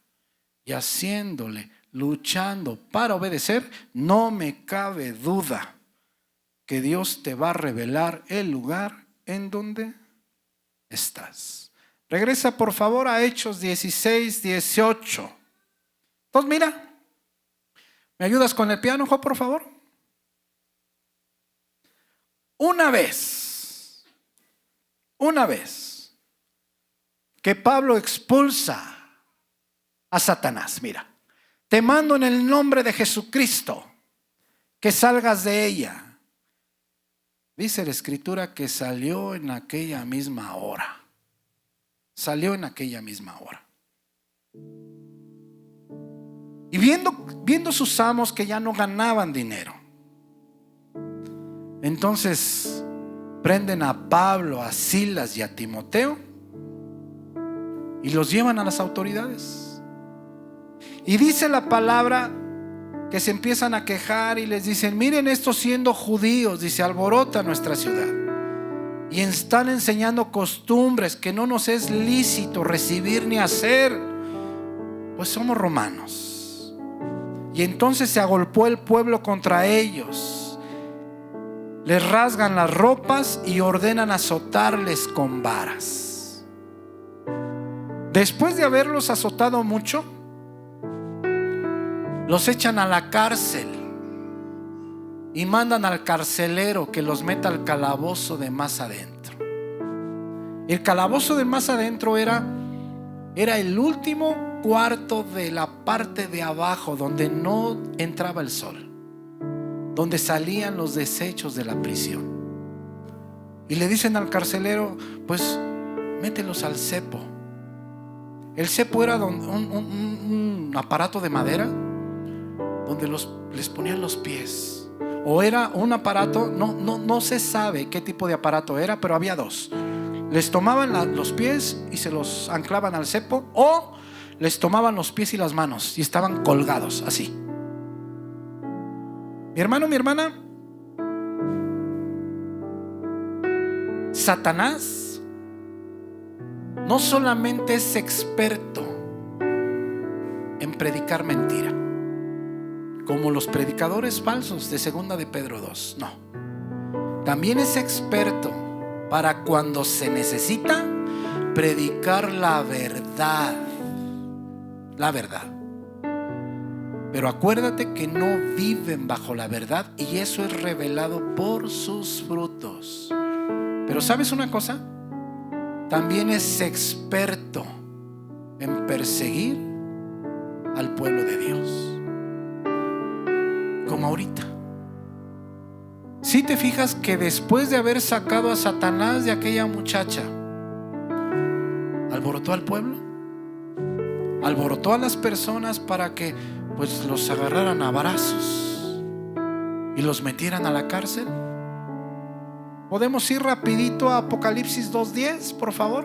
A: y haciéndole, luchando para obedecer, no me cabe duda que Dios te va a revelar el lugar en donde estás. Regresa por favor a Hechos 16:18. Entonces mira, ¿me ayudas con el piano, Jo, por favor? Una vez que Pablo expulsa a Satanás, mira, te mando en el nombre de Jesucristo que salgas de ella. Dice la Escritura que salió en aquella misma hora. Salió en aquella misma hora. Y viendo sus amos que ya no ganaban dinero, entonces prenden a Pablo, a Silas y a Timoteo y los llevan a las autoridades. Y dice la palabra que se empiezan a quejar y les dicen: miren, estos siendo judíos, dice, alborota nuestra ciudad y están enseñando costumbres que no nos es lícito recibir ni hacer, pues somos romanos. Y entonces se agolpó el pueblo contra ellos, les rasgan las ropas y ordenan azotarles con varas. Después de haberlos azotado mucho, los echan a la cárcel y mandan al carcelero que los meta al calabozo de más adentro. El calabozo de más adentro era el último cuarto de la parte de abajo, donde no entraba el sol, donde salían los desechos de la prisión. Y le dicen al carcelero: pues mételos al cepo. El cepo era un aparato de madera donde les ponían los pies, o era un aparato, no se sabe qué tipo de aparato era, pero había dos. Les tomaban los pies y se los anclaban al cepo, o les tomaban los pies y las manos y estaban colgados así. Mi hermano, mi hermana, Satanás no solamente es experto en predicar mentira, como los predicadores falsos de 2 de Pedro 2. No, también es experto para cuando se necesita predicar la verdad. La verdad. Pero acuérdate que no viven bajo la verdad, y eso es revelado por sus frutos. Pero ¿sabes una cosa? También es experto en perseguir al pueblo de Dios, como ahorita. Si te fijas que después de haber sacado a Satanás de aquella muchacha, alborotó al pueblo, alborotó a las personas para que pues los agarraran a varazos y los metieran a la cárcel. ¿Podemos ir rapidito a Apocalipsis 2:10, por favor?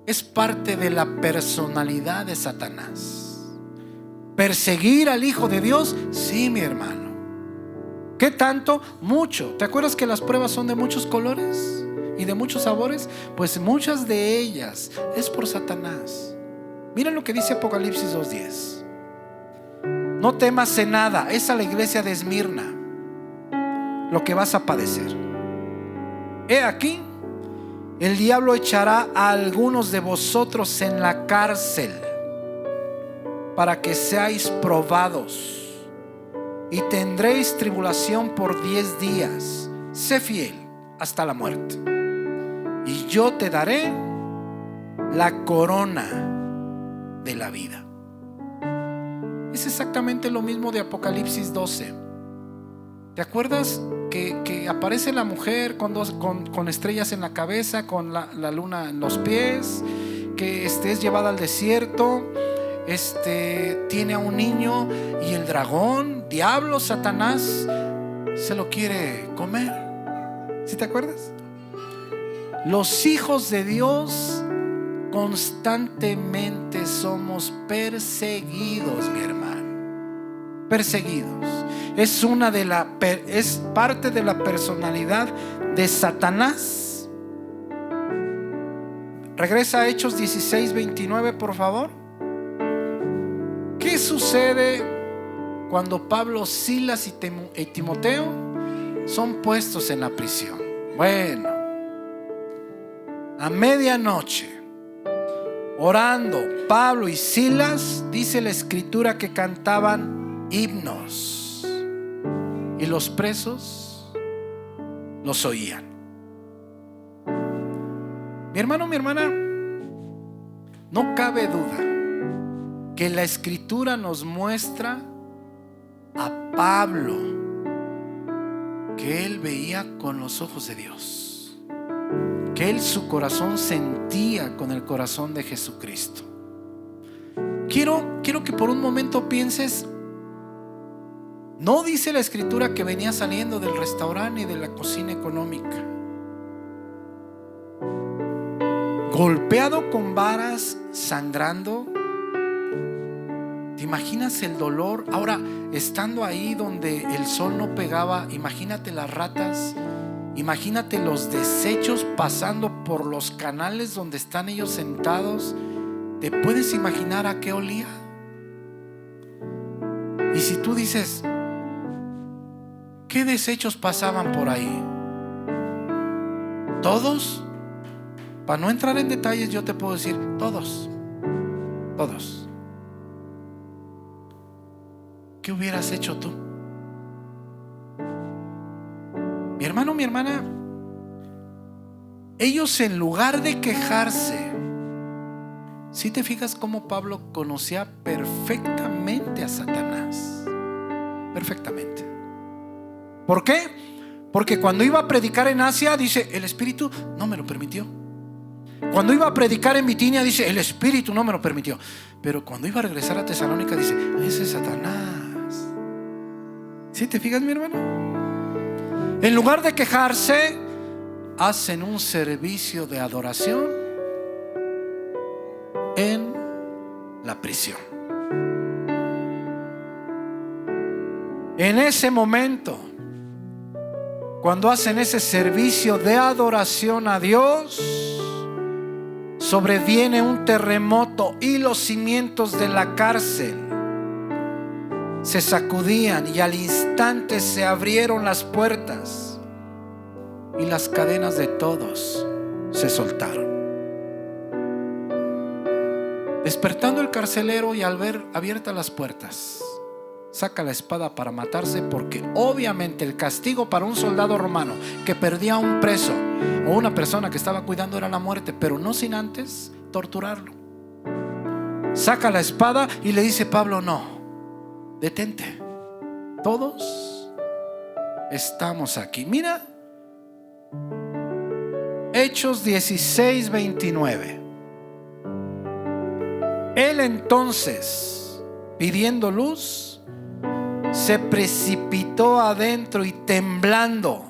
A: Es parte de la personalidad de Satanás. ¿Perseguir al Hijo de Dios? Sí, mi hermano. ¿Qué tanto? Mucho. ¿Te acuerdas que las pruebas son de muchos colores y de muchos sabores? Pues muchas de ellas es por Satanás. Miren lo que dice Apocalipsis 2:10. No temas en nada. Es a la iglesia de Esmirna lo que vas a padecer. He aquí, el diablo echará a algunos de vosotros en la cárcel para que seáis probados, y tendréis tribulación por 10 días. Sé fiel hasta la muerte, y yo te daré la corona de la vida. Es exactamente lo mismo de Apocalipsis 12. ¿Te acuerdas que aparece la mujer con estrellas en la cabeza, con la luna en los pies, que es llevada al desierto? Tiene a un niño, y el dragón, diablo, Satanás, se lo quiere comer. ¿Sí te acuerdas? Los hijos de Dios constantemente somos perseguidos, mi hermano. Perseguidos. Es parte de la personalidad de Satanás. Regresa a Hechos 16:29, por favor. ¿Qué sucede cuando Pablo, Silas y Timoteo son puestos en la prisión? Bueno, a medianoche, orando, Pablo y Silas, dice la Escritura que cantaban himnos, y los presos los oían. Mi hermano, mi hermana, no cabe duda que la Escritura nos muestra a Pablo que él veía con los ojos de Dios, que él su corazón sentía con el corazón de Jesucristo. Quiero que por un momento pienses, no dice la Escritura que venía saliendo del restaurante y de la cocina económica, golpeado con varas, sangrando. ¿Te imaginas el dolor? Ahora, estando ahí donde el sol no pegaba, imagínate las ratas, imagínate los desechos pasando por los canales donde están ellos sentados. ¿Te puedes imaginar a qué olía? Y si tú dices, ¿qué desechos pasaban por ahí? ¿Todos? Para no entrar en detalles, yo te puedo decir, todos. ¿Qué hubieras hecho tú? Mi hermano, mi hermana, ellos en lugar de quejarse, si te fijas cómo Pablo conocía perfectamente a Satanás, perfectamente. ¿Por qué? Porque cuando iba a predicar en Asia, dice, el Espíritu no me lo permitió. Cuando iba a predicar en Bitinia, dice, el Espíritu no me lo permitió. Pero cuando iba a regresar a Tesalónica, dice, ese es Satanás. ¿Sí te fijas, mi hermano? En lugar de quejarse, hacen un servicio de adoración en la prisión. En ese momento, cuando hacen ese servicio de adoración a Dios, sobreviene un terremoto y los cimientos de la cárcel se sacudían y al instante se abrieron las puertas y las cadenas de todos se soltaron. Despertando el carcelero y al ver abiertas las puertas, saca la espada para matarse, porque obviamente el castigo para un soldado romano que perdía a un preso o una persona que estaba cuidando era la muerte, pero no sin antes torturarlo. Saca la espada y le dice Pablo, no, detente, todos estamos aquí. Mira Hechos 16:29. Él entonces, pidiendo luz, se precipitó adentro y temblando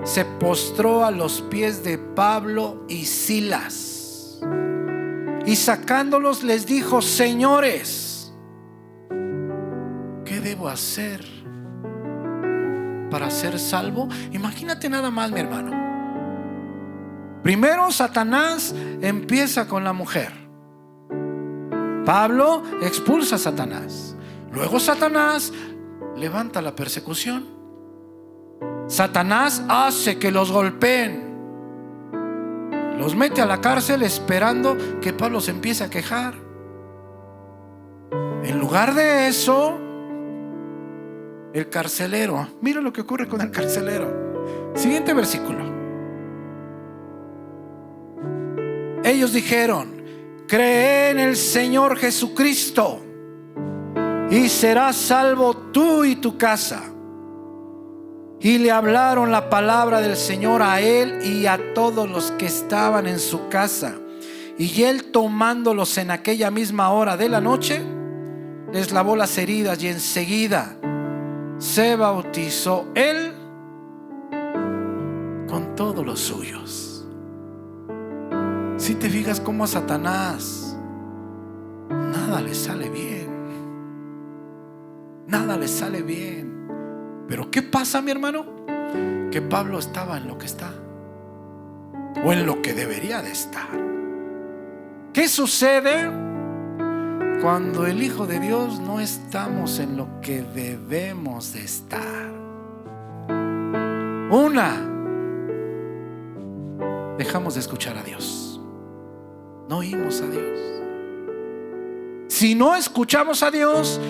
A: se postró a los pies de Pablo y Silas, y sacándolos les dijo, señores, ¿qué debo hacer para ser salvo? Imagínate nada más, mi hermano. Primero Satanás empieza con la mujer. Pablo expulsa a Satanás. Luego Satanás levanta la persecución. Satanás hace que los golpeen, los mete a la cárcel esperando que Pablo se empiece a quejar. En lugar de eso, el carcelero, mira lo que ocurre con el carcelero. Siguiente versículo. Ellos dijeron, cree en el Señor Jesucristo y serás salvo tú y tu casa. Y le hablaron la palabra del Señor a él y a todos los que estaban en su casa. Y él, tomándolos en aquella misma hora de la noche, les lavó las heridas y enseguida se bautizó él con todos los suyos. Si te fijas cómo a Satanás nada le sale bien, nada le sale bien. Pero ¿qué pasa, mi hermano? Que Pablo estaba en lo que está, o en lo que debería de estar. ¿Qué sucede cuando el Hijo de Dios no estamos en lo que debemos de estar? Una, dejamos de escuchar a Dios. No oímos a Dios. Si no escuchamos a Dios,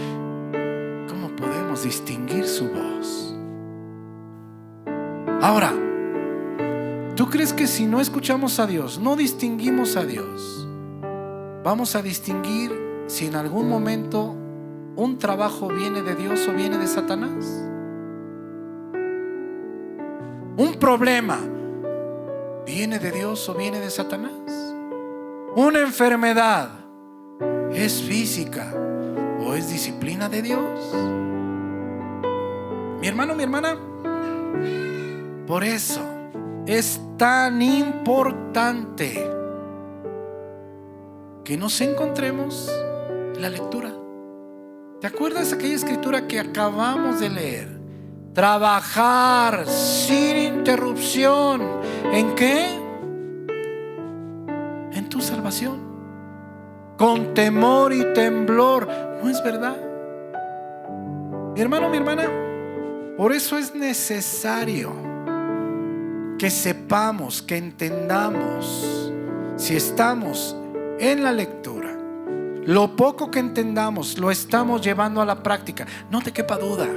A: ¿cómo podemos distinguir su voz? Ahora, ¿tú crees que si no escuchamos a Dios, no distinguimos a Dios, vamos a distinguir si en algún momento un trabajo viene de Dios o viene de Satanás? ¿Un problema viene de Dios o viene de Satanás? ¿Una enfermedad es física o es disciplina de Dios? Mi hermano, mi hermana, por eso es tan importante que nos encontremos en la lectura. ¿Te acuerdas aquella escritura que acabamos de leer? Trabajar sin interrupción. ¿En qué? En tu salvación. Con temor y temblor. ¿No es verdad? Mi hermano, mi hermana, por eso es necesario que sepamos, que entendamos, si estamos en la lectura, lo poco que entendamos lo estamos llevando a la práctica. No te quepa duda,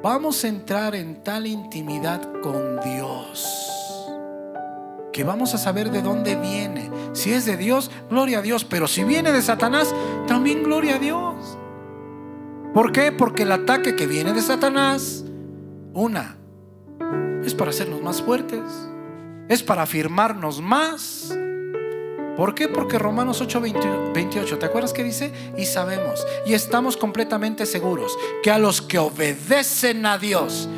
A: vamos a entrar en tal intimidad con Dios que vamos a saber de dónde viene. Si es de Dios, gloria a Dios. Pero si viene de Satanás, también gloria a Dios. ¿Por qué? Porque el ataque que viene de Satanás, es para hacernos más fuertes, es para afirmarnos más. ¿Por qué? Porque Romanos 8:28, ¿te acuerdas que dice? Y sabemos y estamos completamente seguros que a los que obedecen a Dios,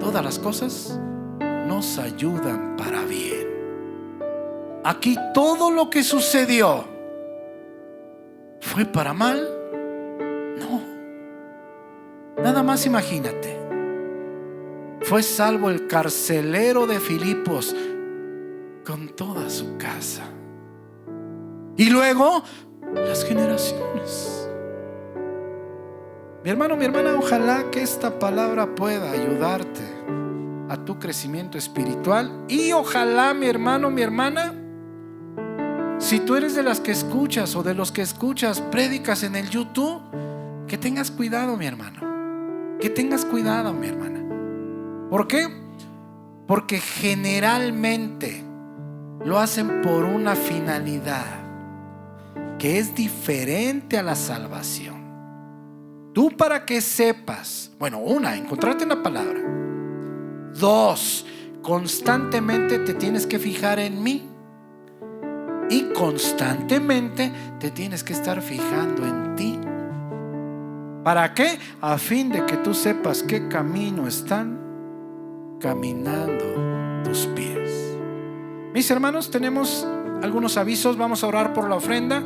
A: todas las cosas nos ayudan para bien. Aquí todo lo que sucedió ¿fue para mal? No. Nada más imagínate. Fue salvo el carcelero de Filipos con toda su casa. Y luego las generaciones. Mi hermano, mi hermana, ojalá que esta palabra pueda ayudarte a tu crecimiento espiritual. Y ojalá, mi hermano, mi hermana, si tú eres de las que escuchas o de los que escuchas prédicas en el YouTube, que tengas cuidado, mi hermano. Que tengas cuidado, mi hermana. ¿Por qué? Porque generalmente lo hacen por una finalidad que es diferente a la salvación. Tú, para que sepas, encontrarte en la palabra. 2, constantemente te tienes que fijar en mí. Y constantemente te tienes que estar fijando en ti. ¿Para qué? A fin de que tú sepas qué camino están caminando tus pies. Mis hermanos, tenemos algunos avisos. Vamos a orar por la ofrenda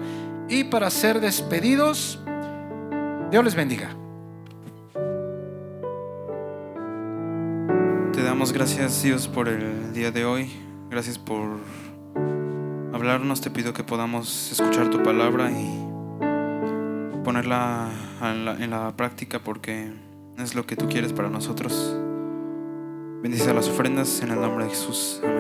A: y para ser despedidos. Dios les bendiga.
B: Te damos gracias, Dios, por el día de hoy. Gracias por hablarnos. Te pido que podamos escuchar tu palabra y ponerla en la práctica, porque es lo que tú quieres para nosotros. Bendice las ofrendas en el nombre de Jesús. Amén.